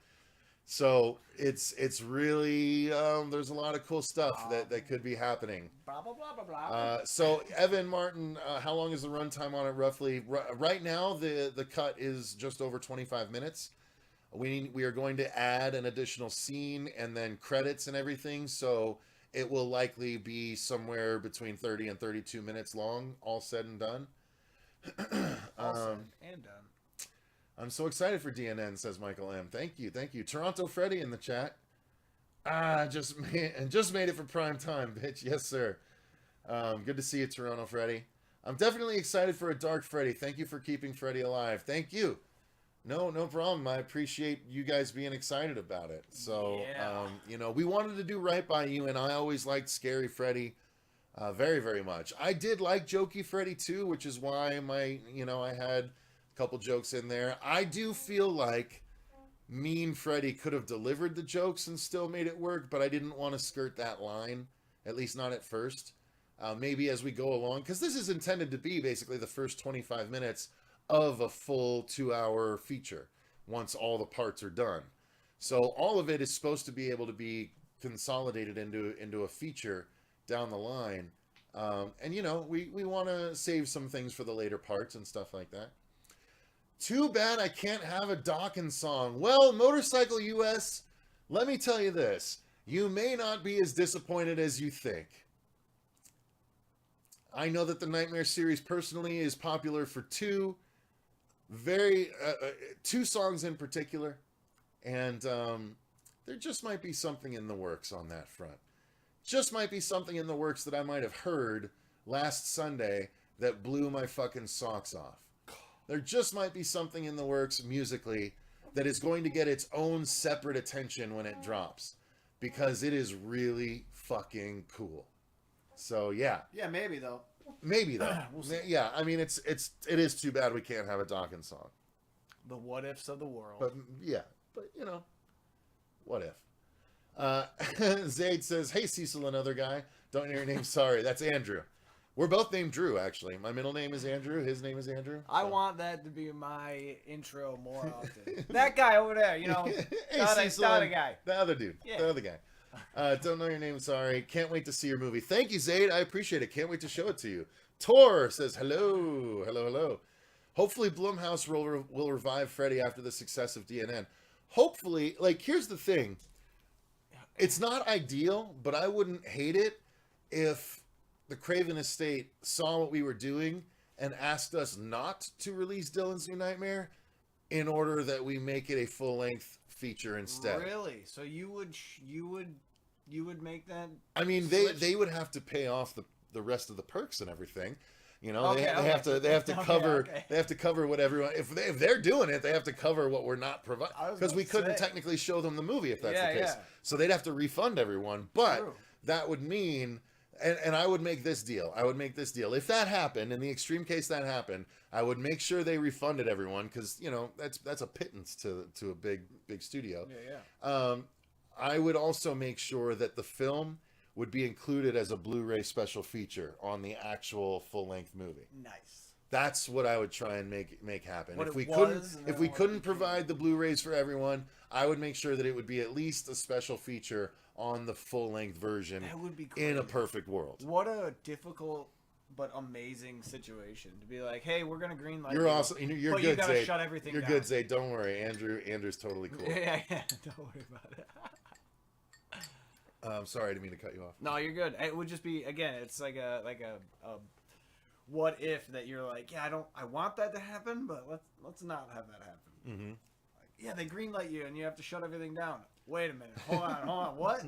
So it's really there's a lot of cool stuff that could be happening. Blah blah blah blah blah. So Evan Martin, how long is the runtime on it roughly? Right now the cut is just over 25 minutes. We are going to add an additional scene and then credits and everything. So it will likely be somewhere between 30 and 32 minutes long, all said and done. All said and done. I'm so excited for DNN, says Michael M. Thank you. Toronto Freddy in the chat. Just made it for prime time, bitch. Yes, sir. Good to see you, Toronto Freddy. I'm definitely excited for a Dark Freddy. Thank you for keeping Freddy alive. Thank you. No problem. I appreciate you guys being excited about it. So, yeah. We wanted to do right by you, and I always liked Scary Freddy very, very much. I did like Jokey Freddy too, which is why I had a couple jokes in there. I do feel like Mean Freddy could have delivered the jokes and still made it work, but I didn't want to skirt that line, at least not at first. Maybe as we go along, because this is intended to be basically the first 25 minutes of a full 2-hour feature. once all the parts are done. So all of it is supposed to be able to be consolidated into a feature down the line. And, you know, we want to save some things for the later parts and stuff like that. Too bad I can't have a Dawkins song. Well, Motorcycle US, let me tell you this. You may not be as disappointed as you think. I know that the Nightmare series personally is popular for two songs in particular. And there just might be something in the works on that front. Just might be something in the works that I might have heard last Sunday that blew my fucking socks off. There just might be something in the works musically that is going to get its own separate attention when it drops. Because it is really fucking cool. So, yeah. Yeah, maybe, though. Maybe, though. We'll see. Yeah, I mean, it is too bad we can't have a Dawkins song. The what ifs of the world. But, yeah. But, you know, what if? Zaid says, hey, Cecil, another guy. Don't know your name. Sorry. That's Andrew. We're both named Drew, actually. My middle name is Andrew. His name is Andrew. I want that to be my intro more often. That guy over there, you know. Hey, not Cecil, a guy. The other dude. Yeah. The other guy. Don't know your name. Sorry. Can't wait to see your movie. Thank you, Zaid. I appreciate it. Can't wait to show it to you. Tor says, hello. Hello, hello. Hopefully Blumhouse will revive Freddy after the success of DNN. Hopefully, like, here's the thing. It's not ideal, but I wouldn't hate it if the Craven Estate saw what we were doing and asked us not to release Dylan's New Nightmare in order that we make it a full-length feature instead. Really? So you would make that? I mean, they would have to pay off the rest of the perks and everything. You know, they have to cover they have to cover what everyone if they're doing it, they have to cover what we're not providing, because we couldn't technically show them the movie if that's the case. Yeah. So they'd have to refund everyone, but True. that would mean and I would make this deal. If that happened, in the extreme case that happened, I would make sure they refunded everyone, because, you know, that's a pittance to a big studio. Yeah. I would also make sure that the film would be included as a Blu-ray special feature on the actual full-length movie. Nice. That's what I would try and make happen. What If we it couldn't provide the Blu-rays for everyone, I would make sure that it would be at least a special feature on the full-length version. That would be in a perfect world. What a difficult but amazing situation to be like, hey, we're gonna greenlight. You're awesome. You're but good, you gotta Zayd. shut everything You're down. good, Zayd. Don't worry, Andrew's totally cool. Yeah. Don't worry about it. I'm sorry, I didn't mean to cut you off. No, you're good. It would just be, again, it's like a what if that you're like, yeah, I want that to happen, but let's not have that happen. Mm-hmm. Like, yeah, they greenlight you and you have to shut everything down. Wait a minute. Hold on. What?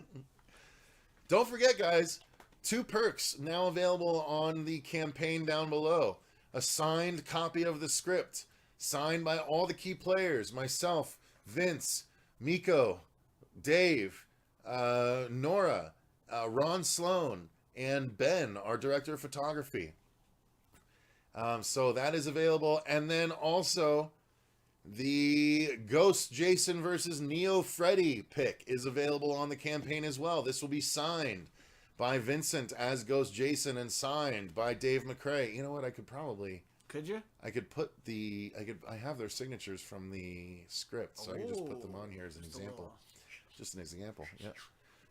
Don't forget, guys, 2 perks now available on the campaign down below. A signed copy of the script, signed by all the key players, myself, Vince, Miko, Dave, Nora, Ron Sloan, and Ben, our director of photography. So that is available. And then also the Ghost Jason versus Neo Freddy pick is available on the campaign as well. This will be signed by Vincent as Ghost Jason and signed by Dave McCrae. You know what? Could you? I have their signatures from the script, so I can just put them on here as an example. Just an example, yeah.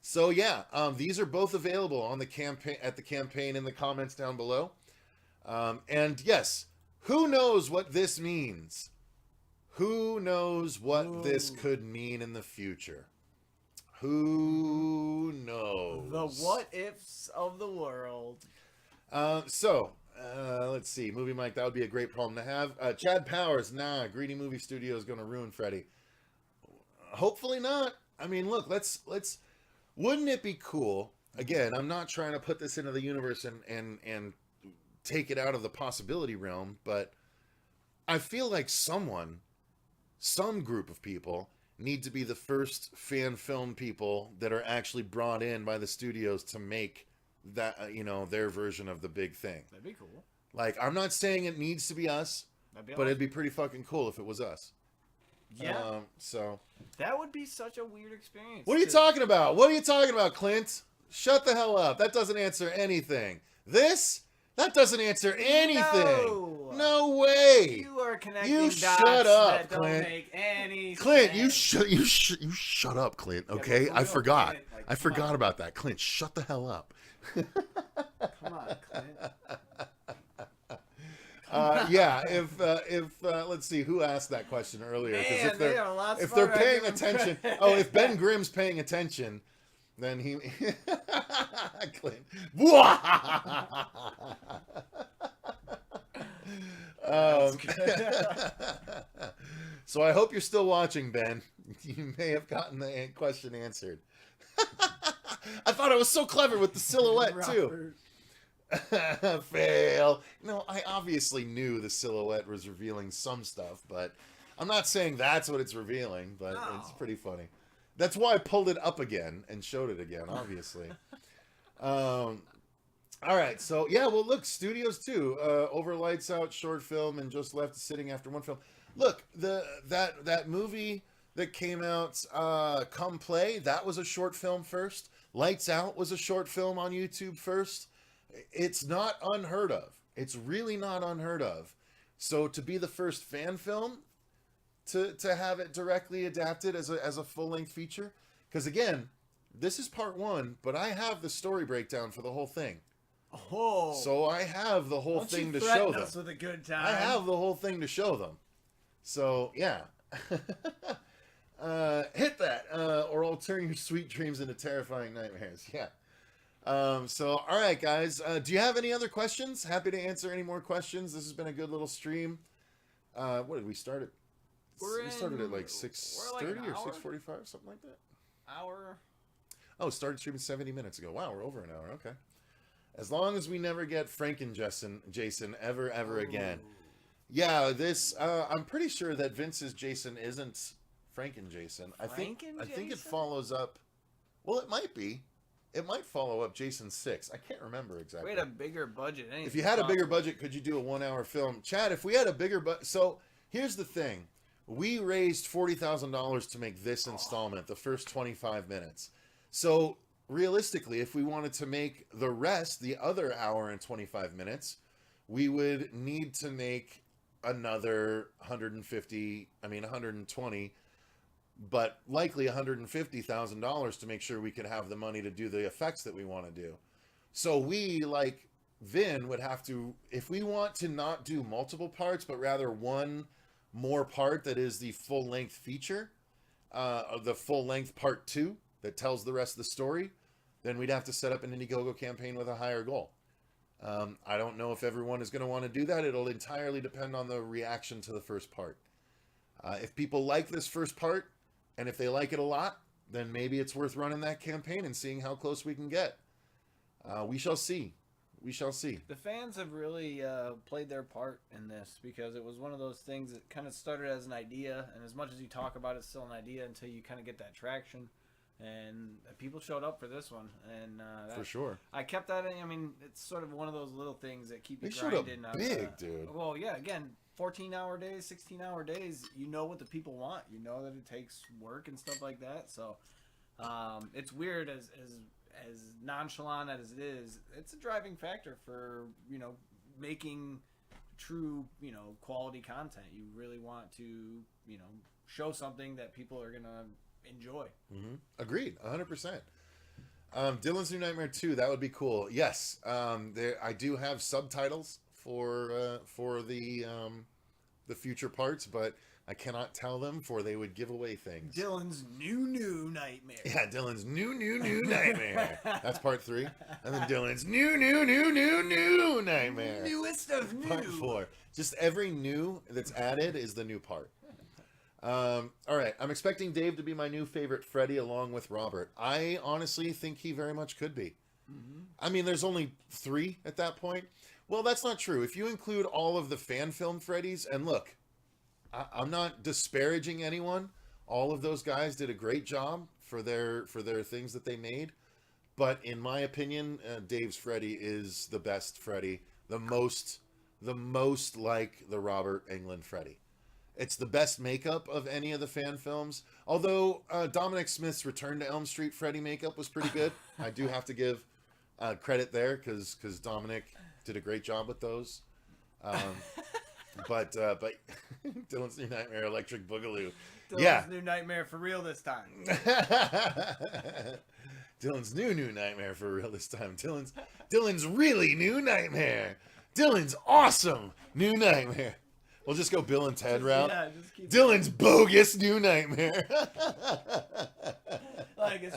So yeah, these are both available on the campaign in the comments down below. And yes, who knows what this means? Who knows what this could mean in the future? Who knows? The what ifs of the world. Let's see. Movie Mike, that would be a great problem to have. Chad Powers, Greedy Movie Studio is going to ruin Freddy. Hopefully not. I mean, look, let's. Wouldn't it be cool? Again, I'm not trying to put this into the universe and take it out of the possibility realm, but I feel like some group of people need to be the first fan film people that are actually brought in by the studios to make that, their version of the big thing. That'd be cool. Like, I'm not saying it needs to be us, but it'd be pretty fucking cool if it was us. Yeah. So that would be such a weird experience. What are you talking about? What are you talking about, Clint? Shut the hell up. That doesn't answer anything. This That doesn't answer anything. No way. You are connecting You dots shut up, that don't Clint. make any Clint, sense. you shut up, Clint. Okay, but for I real, forgot. Clint, like, I come forgot on. about that. Clint, shut the hell up. Come on, Clint. Yeah, if let's see who asked that question earlier. Man, they are a lot if they're smarter. I paying give 'em attention, credit. oh, if Ben Grimm's paying attention, then he Clint. That's good. So I hope you're still watching, Ben. You may have gotten the question answered. I thought I was so clever with the silhouette too. Fail. No, I obviously knew the silhouette was revealing some stuff, but I'm not saying that's what it's revealing, but No. it's pretty funny. That's why I pulled it up again and showed it again, obviously. All right, so yeah, well, look, studios too. Over Lights Out, short film, and Just Left sitting after one film. Look, that movie that came out, Come Play, that was a short film first. Lights Out was a short film on YouTube first. It's not unheard of. It's really not unheard of. So to be the first fan film, to have it directly adapted as a full length feature, because again, this is part one, but I have the story breakdown for the whole thing. Oh, So I have the whole don't thing you to threaten show them. us with a good time. I have the whole thing to show them. So yeah. Hit that, or I'll turn your sweet dreams into terrifying nightmares. Yeah. So, all right, guys. Do you have any other questions? Happy to answer any more questions. This has been a good little stream. What did we start at? We started at like 6:30 or 6:45, something like that. Hour. Oh, started streaming 70 minutes ago. Wow, we're over an hour. Okay. As long as we never get Jason ever again. Yeah, this. I'm pretty sure that Vince's Jason isn't Jason. I think it follows up. Well, it might be. It might follow up Jason 6. I can't remember exactly. We had a bigger budget. If you had a bigger budget, could you do a 1 hour film? Chad, if we had a bigger budget. So here's the thing. We raised $40,000 to make this installment, the first 25 minutes. So realistically, if we wanted to make the rest, the other hour and 25 minutes, we would need to make another 120, but likely $150,000 to make sure we could have the money to do the effects that we want to do. So we, like Vin, would have to, if we want to not do multiple parts, but rather one more part that is the full-length feature, the full-length part 2 that tells the rest of the story, then we'd have to set up an Indiegogo campaign with a higher goal. I don't know if everyone is going to want to do that. It'll entirely depend on the reaction to the first part. If people like this first part, and if they like it a lot, then maybe it's worth running that campaign and seeing how close we can get. We shall see. We shall see. The fans have really played their part in this, because it was one of those things that kind of started as an idea, and as much as you talk about it, it's still an idea until you kind of get that traction. And people showed up for this one, and for sure. I kept that in. I mean, it's sort of one of those little things that keep you They showed up grinding. big, dude. Well, yeah. Again, 14-hour days, 16-hour days. You know what the people want. You know that it takes work and stuff like that. So it's weird as nonchalant as it is. It's a driving factor for making true quality content. You really want to show something that people are gonna enjoy. Mm-hmm. Agreed, 100%. Dylan's New Nightmare 2, that would be cool. Yes, I do have subtitles for the future parts, but I cannot tell them, for they would give away things. Dylan's new nightmare. Yeah, Dylan's new nightmare. That's part 3, and then Dylan's new nightmare. Newest of new. Part 4. Just every new that's added is the new part. All right, I'm expecting Dave to be my new favorite Freddy along with Robert. I honestly think he very much could be. Mm-hmm. I mean, there's only 3 at that point. Well, that's not true. If you include all of the fan film Freddys, and look, I'm not disparaging anyone. All of those guys did a great job for their things that they made. But in my opinion, Dave's Freddy is the best Freddy, the most like the Robert Englund Freddy. It's the best makeup of any of the fan films. Although Dominic Smith's Return to Elm Street Freddy makeup was pretty good. I do have to give credit there, because Dominic did a great job with those. But Dylan's New Nightmare Electric Boogaloo. Dylan's New Nightmare for real this time. Dylan's new nightmare for real this time. Dylan's really new nightmare. Dylan's awesome new nightmare. We'll just go Bill and Ted route. Yeah, just keep Dylan's bogus new nightmare. Like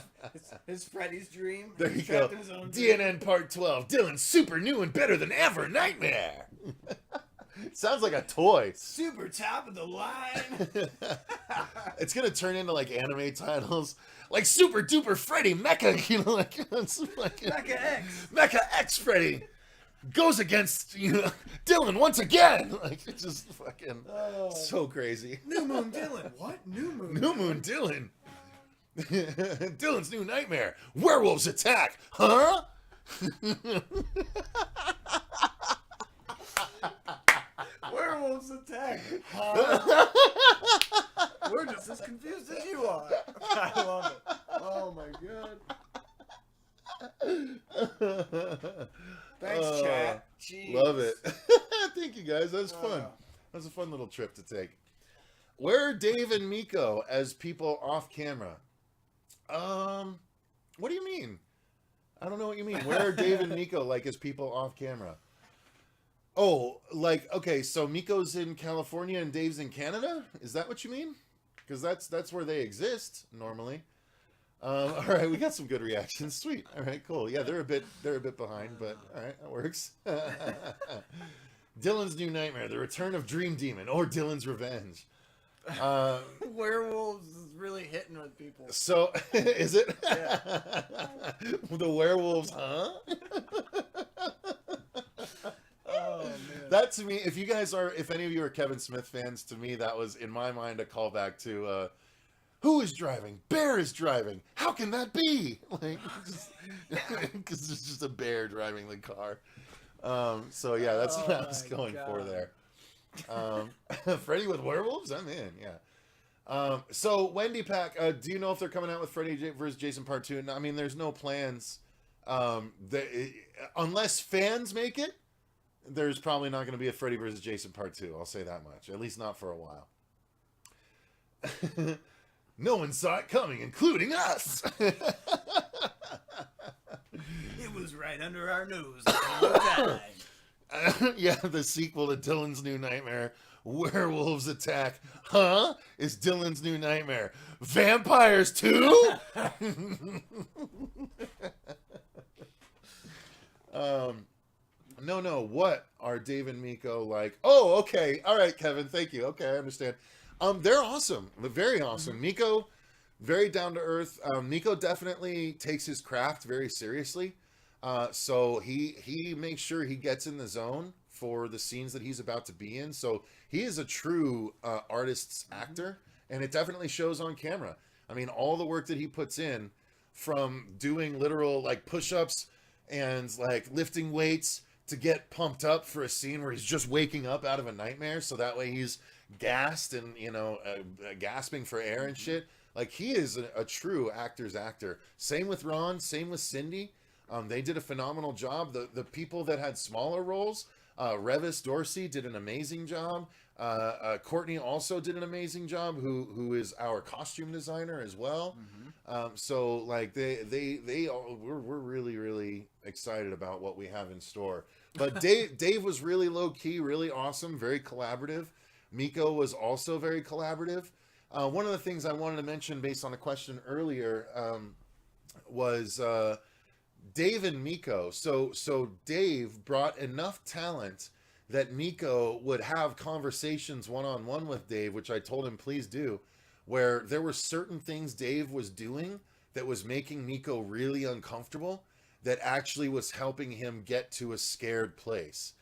it's Freddy's dream. There you go. DNN Part 12. Dylan's super new and better than ever nightmare. Sounds like a toy. Super top of the line. It's gonna turn into like anime titles, like Super Duper Freddy Mecha. You know, like Mecha X. Mecha X Freddy goes against Dylan once again. Like it's just fucking so crazy. New Moon Dylan. What? New Moon. New Moon Dylan. Dylan's New Nightmare. Werewolves attack. Huh? Werewolves attack. Huh? We're just as confused as you are. I love it. Oh my god. Thanks, chat. Jeez. Love it. Thank you guys. That was fun. That was a fun little trip to take. Where are Dave and Miko as people off camera? What do you mean? I don't know what you mean. Where are Dave and Miko like as people off camera? Oh, like, okay, so Miko's in California and Dave's in Canada? Is that what you mean? Because that's where they exist normally. All right, we got some good reactions. Sweet. All right, cool. Yeah, they're a bit behind, but all right, that works. Dylan's New Nightmare: The Return of Dream Demon, or Dylan's Revenge. Werewolves is really hitting with people. So, is it? Yeah. The werewolves, huh? Oh, man. That to me, if any of you are Kevin Smith fans, to me that was in my mind a callback to who is driving? Bear is driving. How can that be? Like, because it's just a bear driving the car. So yeah, that's what I was going for there. Freddy with werewolves? I'm in, yeah. So Wendy Pack, do you know if they're coming out with Freddy vs. Jason Part 2? I mean, there's no plans. Unless fans make it, there's probably not going to be a Freddy vs. Jason Part 2. I'll say that much. At least not for a while. No one saw it coming, including us. It was right under our nose. Yeah, the sequel to Dylan's New Nightmare, Werewolves Attack, huh? Is Dylan's New Nightmare. Vampires too? No, what are Dave and Miko like? Oh, okay. All right, Kevin, thank you. Okay, I understand. They're awesome. Very awesome. Miko, very down to earth. Miko definitely takes his craft very seriously. So he makes sure he gets in the zone for the scenes that he's about to be in. So he is a true artist's actor, and it definitely shows on camera. I mean, all the work that he puts in, from doing literal like push-ups and like lifting weights to get pumped up for a scene where he's just waking up out of a nightmare, so that way he's gassed and gasping for air and shit. Like, he is a true actor's actor. Same with Ron, same with Cindy. They did a phenomenal job. The people that had smaller roles, Revis Dorsey did an amazing job. Courtney also did an amazing job, who is our costume designer as well. So like we're really, really excited about what we have in store. But Dave was really low key, really awesome, very collaborative. Miko was also very collaborative. One of the things I wanted to mention based on a question earlier was Dave and Miko. So Dave brought enough talent that Miko would have conversations one-on-one with Dave, which I told him please do, where there were certain things Dave was doing that was making Miko really uncomfortable, that actually was helping him get to a scared place.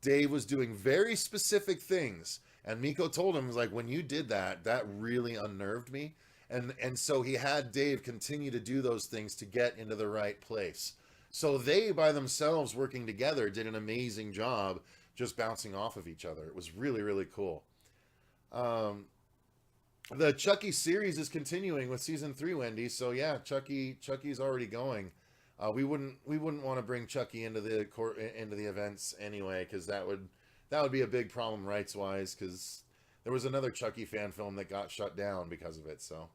Dave was doing very specific things, and Miko told him, like, when you did that, that really unnerved me. And so he had Dave continue to do those things to get into the right place. So they, by themselves, working together, did an amazing job just bouncing off of each other. It was really, really cool. The Chucky series is continuing with season 3, Wendy. So yeah, Chucky's already going. We wouldn't want to bring Chucky into the events anyway, because that would be a big problem rights wise, because there was another Chucky fan film that got shut down because of it. So,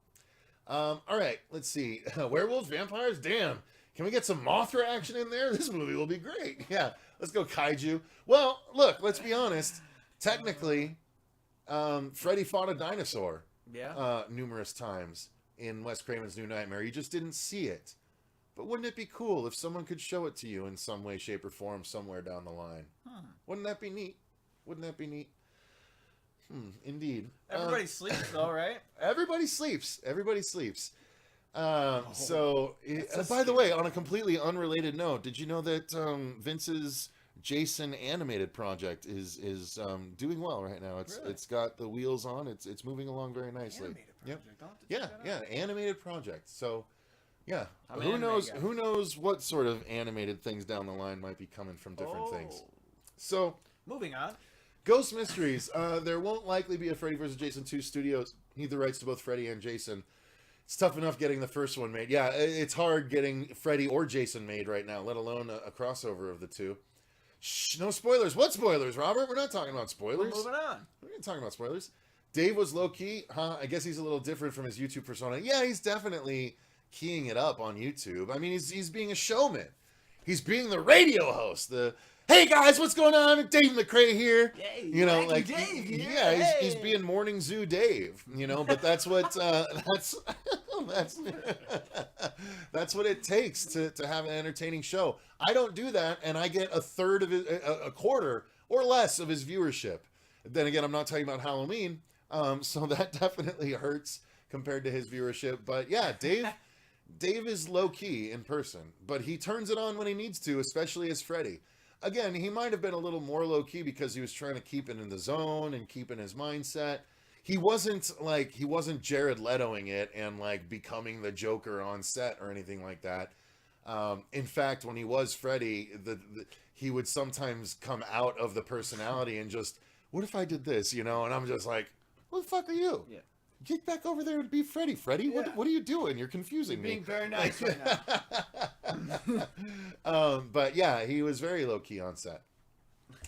all right, let's see. Werewolves, vampires, damn. Can we get some Mothra action in there? This movie will be great. Yeah, let's go kaiju. Well, look, let's be honest. Technically, Freddy fought a dinosaur numerous times in Wes Craven's New Nightmare. You just didn't see it. But wouldn't it be cool if someone could show it to you in some way, shape, or form somewhere down the line? Wouldn't that be neat? Wouldn't that be neat? Indeed. Everybody sleeps, though, right? Everybody sleeps. Everybody sleeps. By the way, on a completely unrelated note, did you know that Vince's Jason animated project is doing well right now? It's got the wheels on. It's moving along very nicely. Animated project. Yeah, animated project. So, yeah, I'm who an knows? anime guy. Who knows what sort of animated things down the line might be coming from different things. So, moving on. Ghost Mysteries. There won't likely be a Freddy vs. Jason 2 studios. Need the rights to both Freddy and Jason. It's tough enough getting the first one made. Yeah, it's hard getting Freddy or Jason made right now, let alone a crossover of the two. Shh, no spoilers. What spoilers, Robert? We're not talking about spoilers. We're moving on. We're not talking about spoilers. Dave was low-key. I guess he's a little different from his YouTube persona. Yeah, he's definitely keying it up on YouTube. I mean, he's being a showman. He's being the radio host. Hey guys, what's going on? Dave McCrae here. Yay, you know, like Dave, he's being Morning Zoo Dave. You know, but that's what that's what it takes to have an entertaining show. I don't do that, and I get a quarter or less of his viewership. Then again, I'm not talking about Halloween, so that definitely hurts compared to his viewership. But yeah, Dave is low key in person, but he turns it on when he needs to, especially as Freddy. Again, he might have been a little more low-key because he was trying to keep it in the zone and keep in his mindset. He wasn't Jared Letoing it and like becoming the Joker on set or anything like that. In fact, when he was Freddy, he would sometimes come out of the personality and just, what if I did this, you know? And I'm just like, what the fuck are you? Yeah. Get back over there and be Freddy. Freddy, Yeah. what are you doing? You're confusing me. Being very nice right now. But yeah, he was very low-key on set.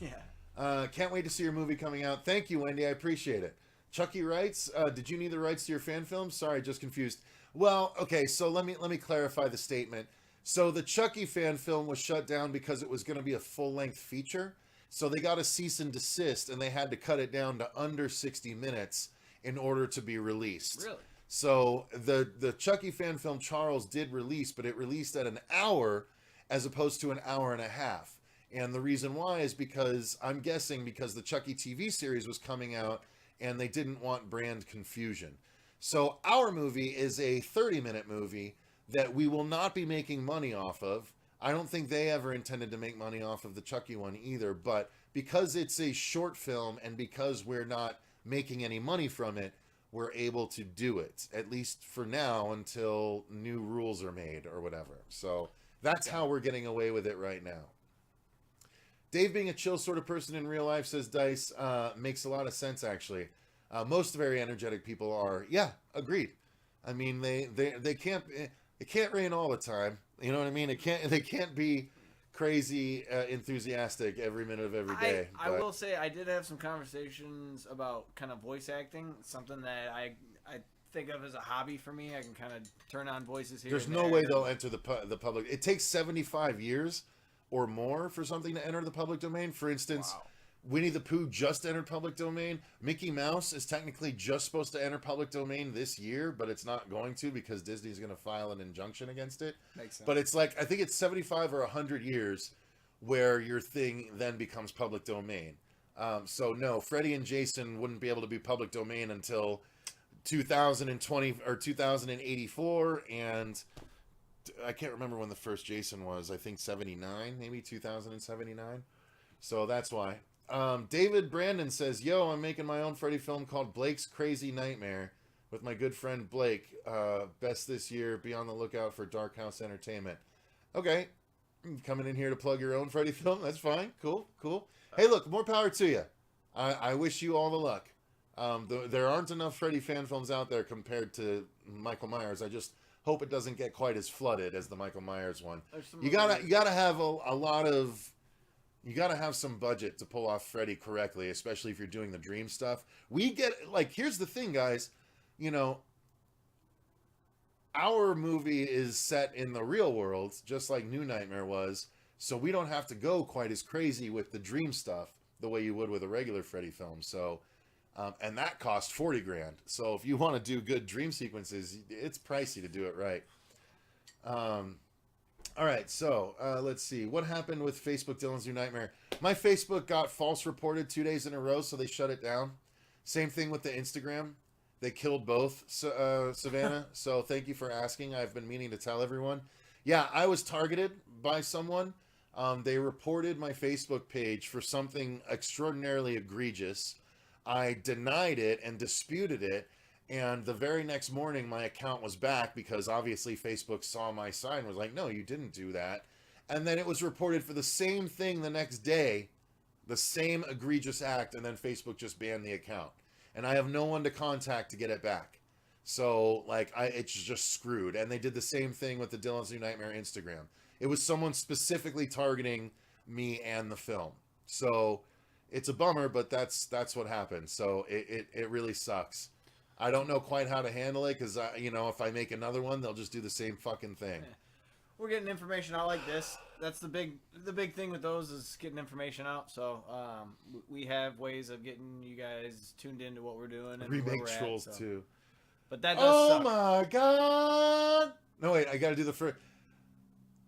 Yeah. Can't wait to see your movie coming out. Thank you, Wendy. I appreciate it. Chucky writes, did you need the rights to your fan film? Sorry, just confused. Well, okay, so let me clarify the statement. So the Chucky fan film was shut down because it was going to be a full-length feature. So they got a cease and desist, and they had to cut it down to under 60 minutes in order to be released. Really? So the Chucky fan film Charles did release, but it released at an hour as opposed to an hour and a half. And the reason why is because, I'm guessing, because the Chucky TV series was coming out and they didn't want brand confusion. So our movie is a 30-minute movie that we will not be making money off of. I don't think they ever intended to make money off of the Chucky one either, but because it's a short film and because we're not making any money from it, we're able to do it, at least for now, until new rules are made or whatever. So that's how we're getting away with it right now. Dave being a chill sort of person in real life, says Dice, makes a lot of sense, actually. Most very energetic people are. Yeah, agreed. I mean, they can't, it can't rain all the time. You know what I mean? They can't be crazy enthusiastic every minute of every day. I will say I did have some conversations about kind of voice acting, something that I think of as a hobby for me. I can kind of turn on voices here. There's no way they'll enter the public. It takes 75 years or more for something to enter the public domain. For instance, Wow. Winnie the Pooh just entered public domain. Mickey Mouse is technically just supposed to enter public domain this year, but it's not going to because Disney's going to file an injunction against it. Makes sense. But it's like, I think it's 75 or 100 years where your thing then becomes public domain. So no, Freddy and Jason wouldn't be able to be public domain until 2020 or 2084, and I can't remember when the first Jason was. I think 79, maybe 2079. So that's why. David Brandon says, yo, I'm making my own Freddy film called Blake's Crazy Nightmare with my good friend Blake. Best this year. Be on the lookout for Dark House Entertainment. Okay. Coming in here to plug your own Freddy film. That's fine. Cool. Hey, look, more power to you. I wish you all the luck. There aren't enough Freddy fan films out there compared to Michael Myers. hope it doesn't get quite as flooded as the Michael Myers one. You really gotta have a lot of, you gotta have some budget to pull off Freddy correctly, especially if you're doing the dream stuff. We get, like, here's the thing, guys, you know, our movie is set in the real world, just like New Nightmare was, so we don't have to go quite as crazy with the dream stuff the way you would with a regular Freddy film. So, and that cost $40,000. So if you want to do good dream sequences, it's pricey to do it right. All right, so let's see. What happened with Facebook Dylan's New Nightmare? My Facebook got false reported 2 days in a row, so they shut it down. Same thing with the Instagram. They killed both, Savannah. So thank you for asking. I've been meaning to tell everyone. Yeah, I was targeted by someone. They reported my Facebook page for something extraordinarily egregious. I denied it and disputed it. And the very next morning, my account was back because obviously Facebook saw my sign, was like, no, you didn't do that. And then it was reported for the same thing the next day, the same egregious act, and then Facebook just banned the account. And I have no one to contact to get it back. So, like, it's just screwed. And they did the same thing with the Dylan's New Nightmare Instagram. It was someone specifically targeting me and the film. So, it's a bummer, but that's what happened. So, it really sucks. I don't know quite how to handle it because, you know, if I make another one, they'll just do the same fucking thing. We're getting information out like this. That's the big thing with those is getting information out. So we have ways of getting you guys tuned into what we're doing and Remake where we're Trolls at, so. too. But that does suck. My god! No, wait, I gotta do the first.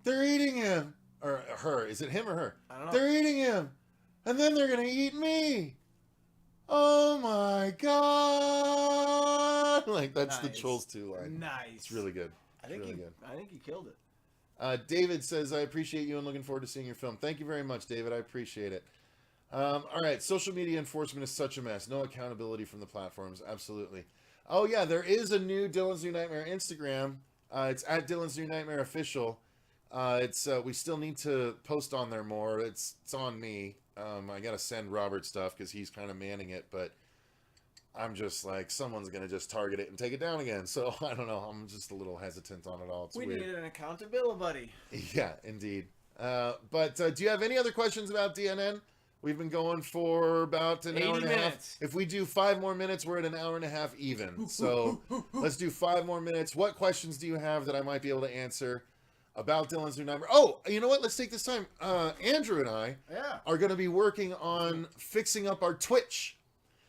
They're eating him. Or her. Is it him or her? I don't know. They're eating him. And then they're gonna eat me. Oh my god! Like, that's the Nice. Trolls 2 line. Nice. It's really good. I think really you good. I think you killed it. David says, I appreciate you and looking forward to seeing your film. Thank you very much, David. I appreciate it. All right. Social media enforcement is such a mess. No accountability from the platforms. Absolutely. Oh, yeah. There is a new Dylan's New Nightmare Instagram. It's at Dylan's New Nightmare Official. We still need to post on there more. It's on me. I got to send Robert stuff because he's kind of manning it, but I'm just like, someone's going to just target it and take it down again. So, I don't know. I'm just a little hesitant on it all. It's We weird. need an accountability buddy. Yeah, indeed. But do you have any other questions about DNN? We've been going for about an hour and a half. minutes. If we do 5 more minutes, we're at an hour and a half even. So let's do 5 more minutes. What questions do you have that I might be able to answer about Dylan's New Nightmare? Oh, you know what? Let's take this time. Andrew and I are going to be working on fixing up our Twitch.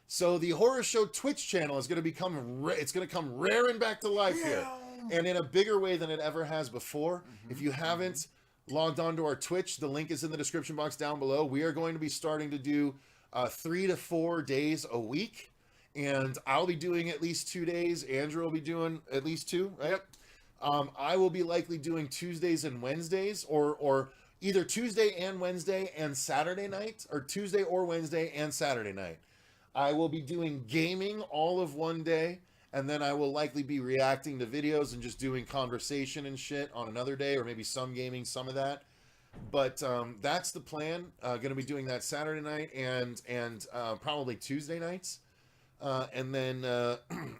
So the Horror Show Twitch channel is going to become it's going to come raring back to life here, and in a bigger way than it ever has before. If you haven't logged on to our Twitch, the link is in the description box down below. We are going to be starting to do 3 to 4 days a week, and I'll be doing at least 2 days. Andrew will be doing at least 2, right? I will be likely doing Tuesdays and Wednesdays, or either Tuesday and Wednesday and Saturday night, or Tuesday or Wednesday and Saturday night. I will be doing gaming all of one day, and then I will likely be reacting to videos and just doing conversation and shit on another day, or maybe some gaming, some of that. But that's the plan. Going to be doing that Saturday night and probably Tuesday nights. And then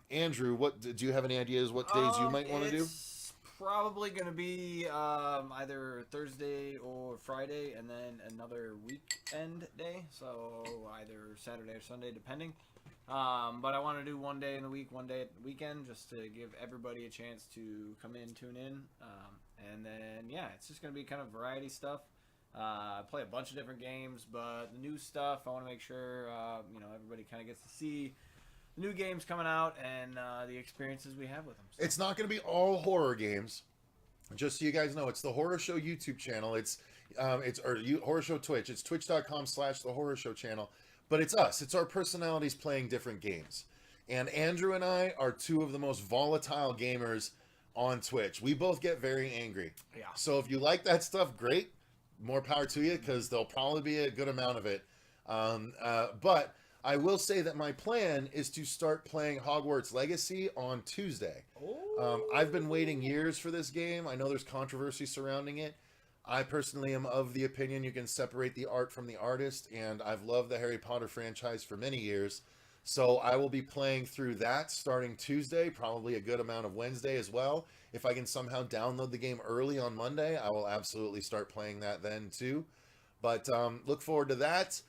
Andrew, what do you have any ideas what days you might want to do? It's probably going to be either Thursday or Friday, and then another weekend day. So either Saturday or Sunday, depending. But I want to do 1 day in the week, 1 day at the weekend, just to give everybody a chance to come in, tune in. And then, yeah, it's just going to be kind of variety stuff. I play a bunch of different games, but the new stuff, I want to make sure, everybody kind of gets to see the new games coming out and the experiences we have with them. So. It's not going to be all horror games. Just so you guys know, it's the Horror Show YouTube channel. Horror Show Twitch. It's twitch.com/the Horror Show channel. But it's us. It's our personalities playing different games. And Andrew and I are 2 of the most volatile gamers on Twitch. We both get very angry. Yeah. So if you like that stuff, great. More power to you, because there'll probably be a good amount of it. But I will say that my plan is to start playing Hogwarts Legacy on Tuesday. I've been waiting years for this game. I know there's controversy surrounding it. I personally am of the opinion you can separate the art from the artist, and I've loved the Harry Potter franchise for many years. So I will be playing through that starting Tuesday, probably a good amount of Wednesday as well. If I can somehow download the game early on Monday, I will absolutely start playing that then too. But look forward to that.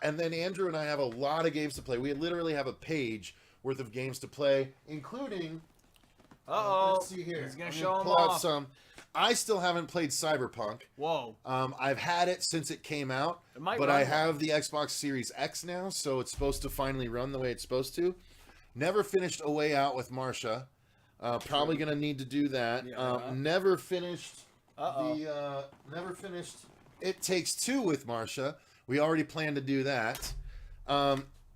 And then Andrew and I have a lot of games to play. We literally have a page worth of games to play, including... let's see here. He's going to show them pull out off. some. I still haven't played Cyberpunk. Whoa. I've had it since it came out, might but run I well. have the Xbox Series X now, so it's supposed to finally run the way it's supposed to. Never finished A Way Out with Marcia. Probably going to need to do that. Yeah. Never finished Never finished It Takes Two with Marcia. We already planned to do that.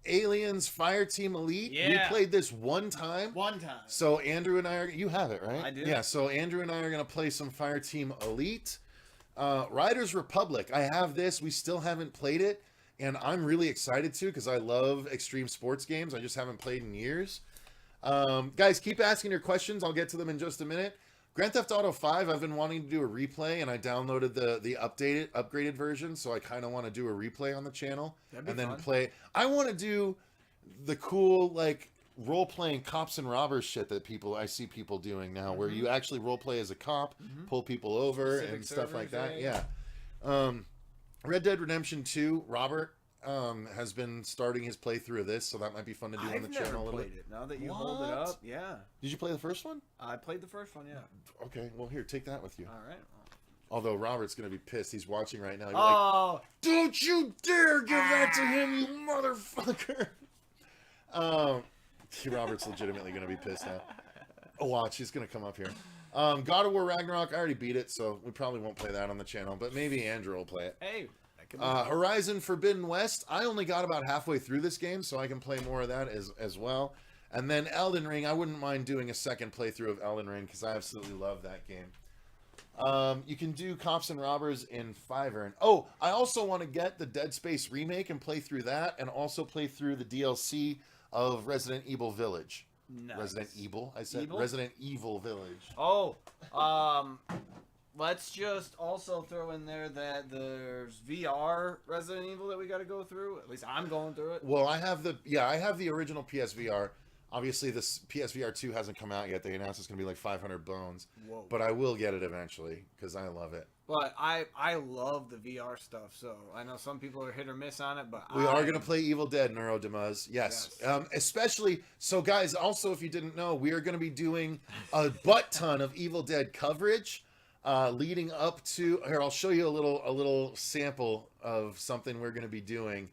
Aliens Fireteam Elite. Yeah. We played this one time. One time. So Andrew and I are... You have it, right? I do. Yeah, so Andrew and I are going to play some Fireteam Elite. Riders Republic. I have this. We still haven't played it. And I'm really excited to because I love extreme sports games. I just haven't played in years. Guys, keep asking your questions. I'll get to them in just a minute. Grand Theft Auto 5, I've been wanting to do a replay, and I downloaded the upgraded version, so I kind of want to do a replay on the channel. That'd be and then fun. play. I want to do the cool, like, role-playing cops and robbers shit that I see people doing now, where you actually role-play as a cop, pull people over, Specific and stuff like servers, that. Yeah. Red Dead Redemption 2, Robert has been starting his playthrough of this, so that might be fun to do on the channel a little bit. It. Now that you hold it What? up, yeah. Did you play the first one? I played the first one, yeah. Okay, well, here, take that with you. All right. Although Robert's going to be pissed. He's watching right now. He'll be Oh, don't you dare give that to him, you motherfucker. Robert's legitimately going to be pissed now. Oh, watch. He's going to come up here. God of War Ragnarok, I already beat it, so we probably won't play that on the channel, but maybe Andrew will play it. hey. That could be fun. Horizon Forbidden West, I only got about halfway through this game, so I can play more of that as well. And then Elden Ring, I wouldn't mind doing a second playthrough of Elden Ring, because I absolutely love that game. You can do Cops and Robbers in Fiverr. And, oh, I also want to get the Dead Space remake and play through that, and also play through the DLC of Resident Evil Village. Nice. Resident Evil? I said Evil? Resident Evil Village. Oh, let's just also throw in there that there's VR Resident Evil that we got to go through. At least I'm going through it. Well, I have the original PSVR. Obviously, this PSVR 2 hasn't come out yet. They announced it's going to be like 500 bones. Whoa. But I will get it eventually because I love it. But I love the VR stuff, so I know some people are hit or miss on it, but We are going to play Evil Dead, Neurodemaz. Yes. Yes. Especially, so guys, also if you didn't know, we are going to be doing a butt ton of Evil Dead coverage leading up to, here, I'll show you a little sample of something we're going to be doing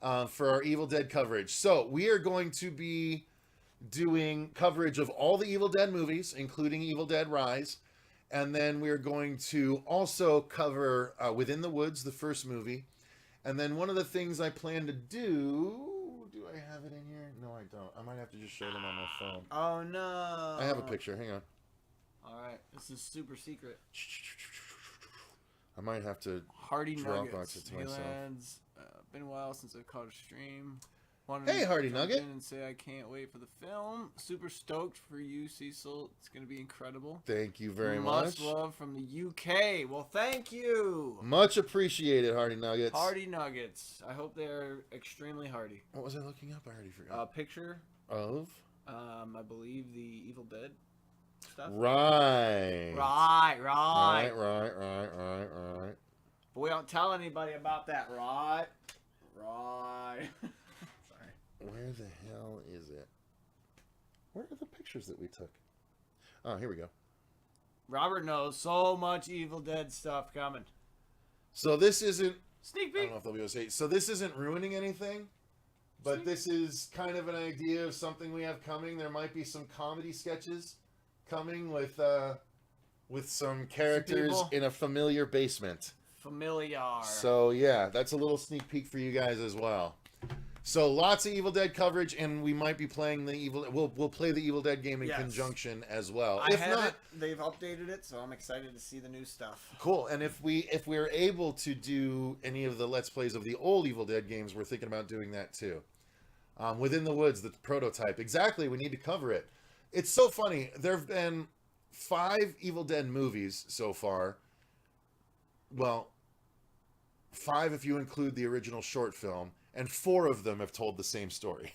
for our Evil Dead coverage. So we are going to be doing coverage of all the Evil Dead movies, including Evil Dead Rise. And then we're going to also cover Within the Woods, the first movie. And then one of the things I plan to do I have it in here? No, I don't. I might have to just show them on my phone. Oh no! I have a picture. Hang on. All right, this is super secret. I might have to Hardy Dropbox Nuggets. it to myself. Helands, been a while since I've caught a stream. Hey, Hardy jump Nugget. in and say I can't wait for the film. Super stoked for you, Cecil. It's going to be incredible. Thank you very Much much. love from the UK. Well, thank you. Much appreciated, Hardy Nuggets. Hardy Nuggets. I hope they're extremely hardy. What was I looking up? I already forgot. Picture, Of? I believe the Evil Dead stuff. Right. Right. Right. But we don't tell anybody about that, right? Right. Sorry. Where the hell is it? Where are the pictures that we took? Oh, here we go. Robert knows so much Evil Dead stuff coming. So this isn't... Sneak I peek. don't know if they'll be able to say... So this isn't ruining anything, but this is kind of an idea of something we have coming. There might be some comedy sketches coming with some characters people. in a familiar basement. Familiar. So yeah, that's a little sneak peek for you guys as well. So lots of Evil Dead coverage, and we might be playing the Evil. We'll play the Evil Dead game in Yes. conjunction as well. I If have not, it. They've updated it, so I'm excited to see the new stuff. cool. And if we're able to do any of the Let's Plays of the old Evil Dead games, we're thinking about doing that too. Within the Woods, the prototype. Exactly, we need to cover it. It's so funny. There have been 5 Evil Dead movies so far. Well, 5 if you include the original short film. and 4 of them have told the same story.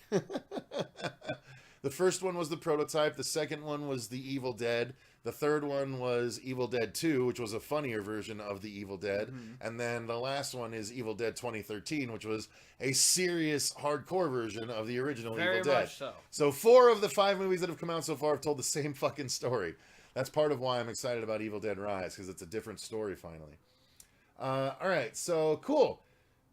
The first one was the prototype. The second one was the Evil Dead. The third one was Evil Dead 2, which was a funnier version of the Evil Dead. Mhm. And then the last one is Evil Dead 2013, which was a serious, hardcore version of the original Very Evil Dead. much so. So 4 of the 5 movies that have come out so far have told the same fucking story. That's part of why I'm excited about Evil Dead Rise, because it's a different story finally. All right, so cool.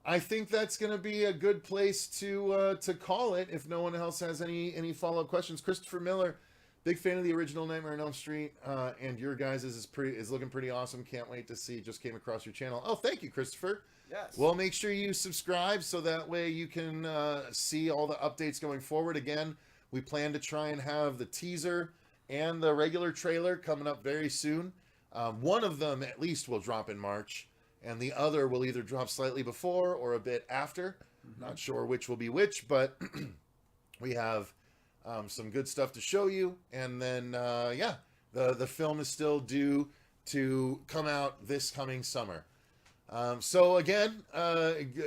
I think that's going to be a good place to call it if no one else has any follow-up questions. Kristopher Miller, big fan of the original Nightmare on Elm Street, and your guys' is looking pretty awesome. Can't wait to see. Just came across your channel. Oh, thank you, Kristopher. Yes. Well, make sure you subscribe so that way you can see all the updates going forward. Again, we plan to try and have the teaser and the regular trailer coming up very soon. One of them at least will drop in March, and the other will either drop slightly before or a bit after. Mm-hmm. Not sure which will be which, but we have some good stuff to show you. And then, yeah, the film is still due to come out this coming summer. So again,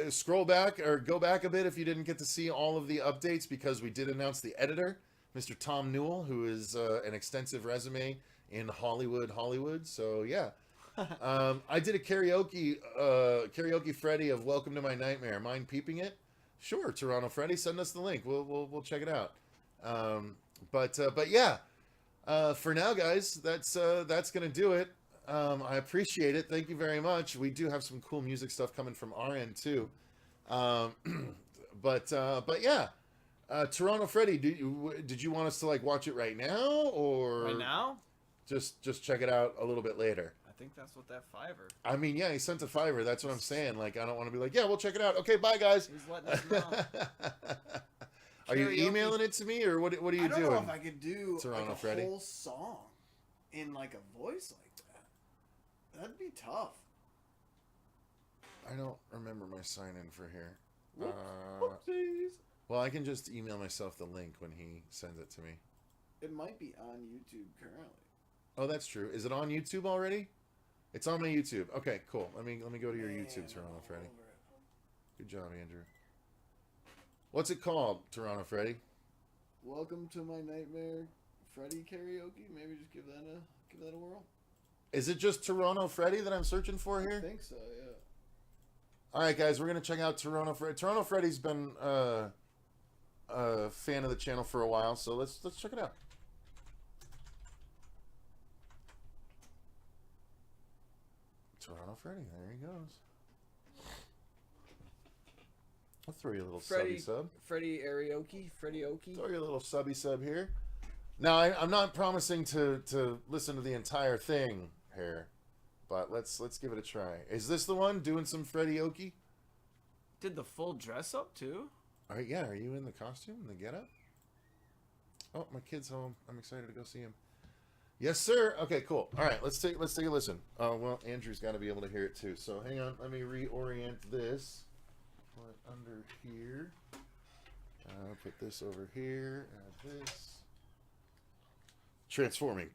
scroll back or go back a bit if you didn't get to see all of the updates, because we did announce the editor, Mr. Tom Newell, who is an extensive resume in Hollywood. So yeah. I did a karaoke Freddy of Welcome to My Nightmare. Mind peeping it? Sure, Toronto Freddy, send us the link. We'll check it out. But yeah, for now, guys, that's gonna do it. I appreciate it. Thank you very much. We do have some cool music stuff coming from our end too. But yeah, Toronto Freddy, did you want us to like watch it right now, or Right now? just check it out a little bit later? I think that's what that $5. I mean, yeah, he sent a $5. That's what I'm saying. Like, I don't want to be like, yeah, we'll check it out. Okay, bye, guys. He's letting us know. Are you Karaoke. emailing it to me, or what are you I don't doing? know if I could do Toronto like a Freddy? whole song in like a voice like that. That'd be tough. I don't remember my sign-in for here. Whoopsies. Well, I can just email myself the link when he sends it to me. It might be on YouTube currently. Oh, that's true. Is it on YouTube already? It's on my YouTube. Okay, cool. Let me go to your YouTube, Toronto Freddy. Good job, Andrew. What's it called, Toronto Freddy? Welcome to My Nightmare Freddy karaoke. Maybe just give that a whirl. Is it just Toronto Freddy that I'm searching for I here? think so, yeah. All right, guys, we're gonna check out Toronto Freddy. Toronto Freddy's been a fan of the channel for a while, so let's check it out. Toronto Freddy, there he goes. I'll throw you a little subby sub. Freddy karaoke. Freddy Oki. Throw you a little subby sub here. Now, I'm not promising to listen to the entire thing here, but let's give it a try. Is this the one doing some Freddy Oki? Did the full dress up too? All right, yeah. Are you in the costume, the getup? Oh, my kid's home. I'm excited to go see him. Yes, sir. Okay, cool. All right, let's take a listen. Oh, well, Andrew's got to be able to hear it too. So hang on, let me reorient this. Put it under here. Put this over here. Add this. Transforming.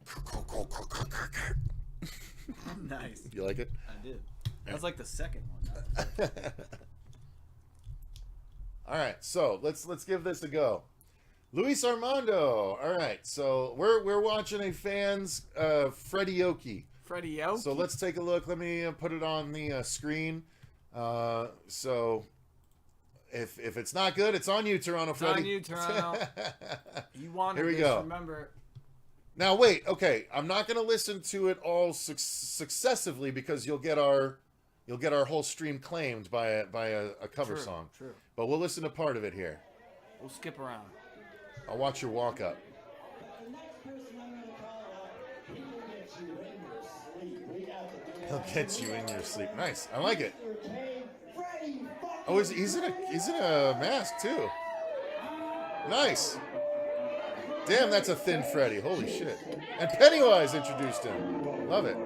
Nice. You like it? I did. That's like the second one. All right, so let's give this a go. Luis Armando. All right, so we're watching a fan's Freddy Oki. Freddy Oki. So let's take a look. Let me put it on the screen. So if it's not good, it's on you, Toronto It's Freddy. on you, Toronto. You wanted Here we this, go. remember. Now wait, okay. I'm not going to listen to it all successively because you'll get our whole stream claimed by a cover True, song. True. But we'll listen to part of it here. We'll skip around. I'll watch your walk up. He'll get you in your sleep. Nice. I like it. Oh, he's in a mask too. Nice. Damn, that's a thin Freddy. Holy shit. And Pennywise introduced him. Love it.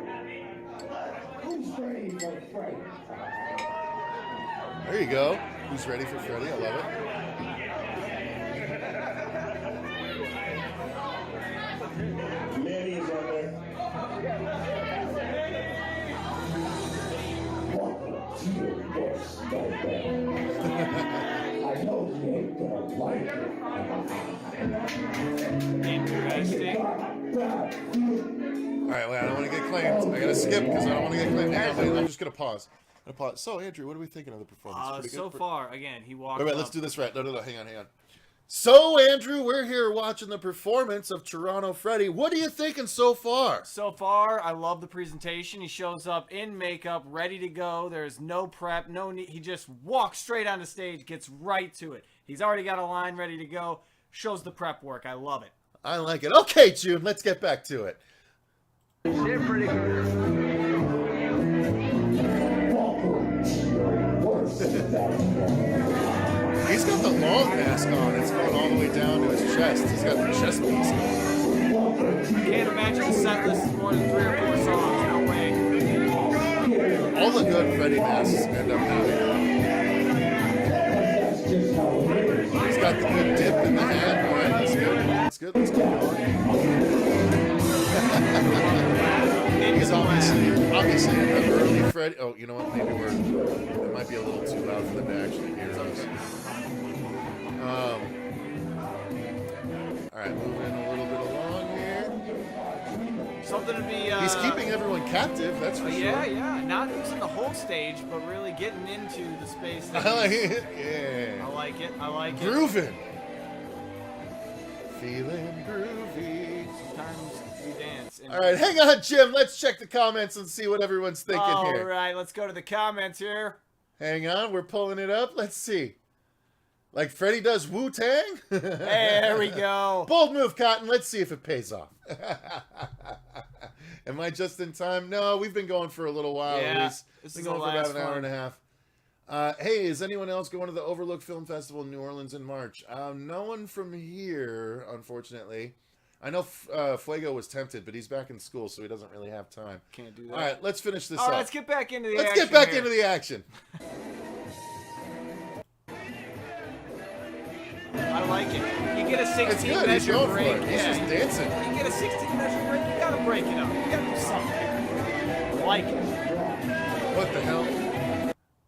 There you go. Who's ready for Freddy? I love it. right, wait, I don't want to get claimed. I gotta skip because I don't want to get claimed. Hang on, wait, I'm just gonna pause. So, Andrew, what are we thinking of the performance? Pretty So good? far, again, he walked. Wait, up. let's do this right. No, hang on. So, Andrew, we're here watching the performance of Toronto Freddy. What are you thinking so far? So far, I love the presentation. He shows up in makeup, ready to go. There's no prep, no need. He just walks straight on the stage, gets right to it. He's already got a line ready to go. Shows the prep work. I love it. I like it. Okay, June, let's get back to it. Shit, pretty good. He's got the long mask on. It's going all the way down to his chest. He's got the chest piece on. I can't imagine the set list is more than 3 or 4 songs. No way. All the good Freddy masks end up having. He's got the good dip in the hand. All right, that's good. Let's keep going. He's obviously an early Freddy. Oh, you know what? Maybe it might be a little too loud for them to actually hear us. All right, moving a little bit along here. Something to be. He's keeping everyone captive. That's for sure. Yeah. Not using the whole stage, but really getting into the space. That I like it. Yeah. I like it. Grooving. Feeling groovy. Sometimes we dance. All right, hang on, Jim. Let's check the comments and see what everyone's thinking here. All right, let's go to the comments here. Hang on, we're pulling it up. Let's see. Like Freddy does Wu-Tang? There we go. Bold move, Cotton. Let's see if it pays off. Am I just in time? No, we've been going for a little while. Yeah, We've this been is going the for about last an hour one. and a half. Hey, is anyone else going to the Overlook Film Festival in New Orleans in March? No one from here, unfortunately. I know Fuego was tempted, but he's back in school, so he doesn't really have time. Can't do that. All right, let's finish this All up. right, let's get back into the Let's action get back here. into the action. I like it. You get a 16 It's good. He's measure going for break. it. He's just dancing. You get a 16 measure break. You gotta break it up. You gotta do something. I like it. What the hell?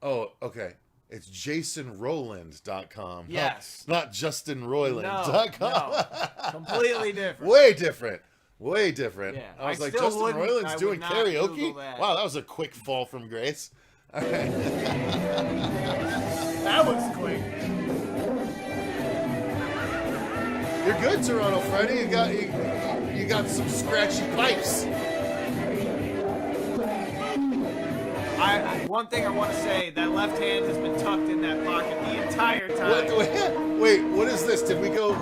Oh, okay. It's jasonroland.com. Yes. Not justinroiland.com. No. Completely different. Way different. Way different. Yeah, I was I like, still Justin wouldn't- I Roiland's would doing not karaoke? Google that. Wow, that was a quick fall from grace. All right. That was quick. You're good, Toronto Freddy. You got some scratchy pipes. One thing I want to say, that left hand has been tucked in that pocket the entire time. Wait, what is this? Did we go...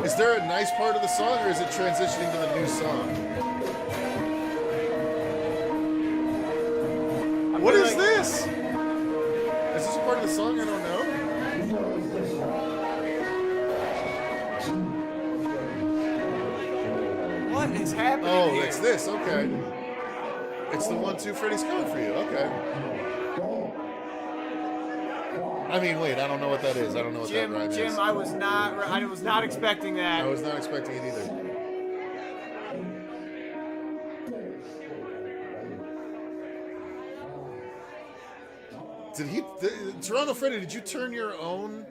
Is there a nice part of the song, or is it transitioning to the new song? What is this? Is this a part of the song I don't know? What is happening Oh, here? it's this. Okay. It's the 1-2 Freddy's coming for you. Okay. I mean, wait, I don't know what that is. I don't know what that rhyme is. Jim, I was not expecting that. I was not expecting it either. Toronto Freddy, did you turn your own...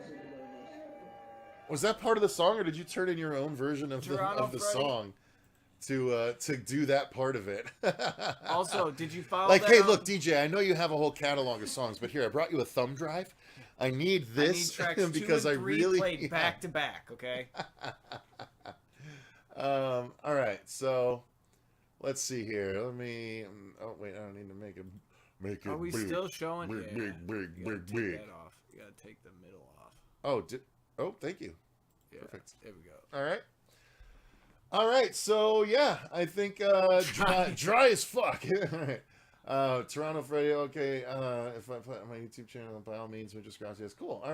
Was that part of the song, or did you turn in your own version of the Freddy? song to do that part of it? Also, did you follow Like, that hey, on- look, DJ, I know you have a whole catalog of songs, but here, I brought you a thumb drive. I need this I need tracks because 2 I and 3 really... played yeah. back to back, okay? All right, so let's see here. Let me... Oh, wait, I don't need to make it Are we big, still showing? big, Yeah. big, You gotta big, take big. that off. You gotta take the middle off. Oh, thank you. Yeah, Perfect. there we go. All right, so yeah, I think dry as fuck. All right. Toronto Freddy, okay. If I put on my YouTube channel, by all means, muchas gracias. Cool. All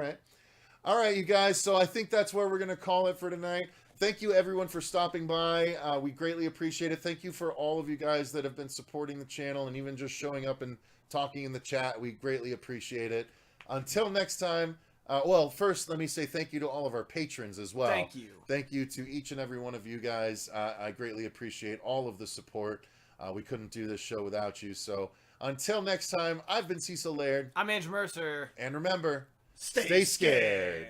right, you guys. So I think that's where we're gonna call it for tonight. Thank you, everyone, for stopping by. We greatly appreciate it. Thank you for all of you guys that have been supporting the channel and even just showing up and talking in the chat. We greatly appreciate it. Until next time. Well, first, let me say thank you to all of our patrons as well. Thank you. Thank you to each and every one of you guys. I greatly appreciate all of the support. We couldn't do this show without you. So until next time, I've been Cecil Laird. I'm Andrew Mercer. And remember, stay scared.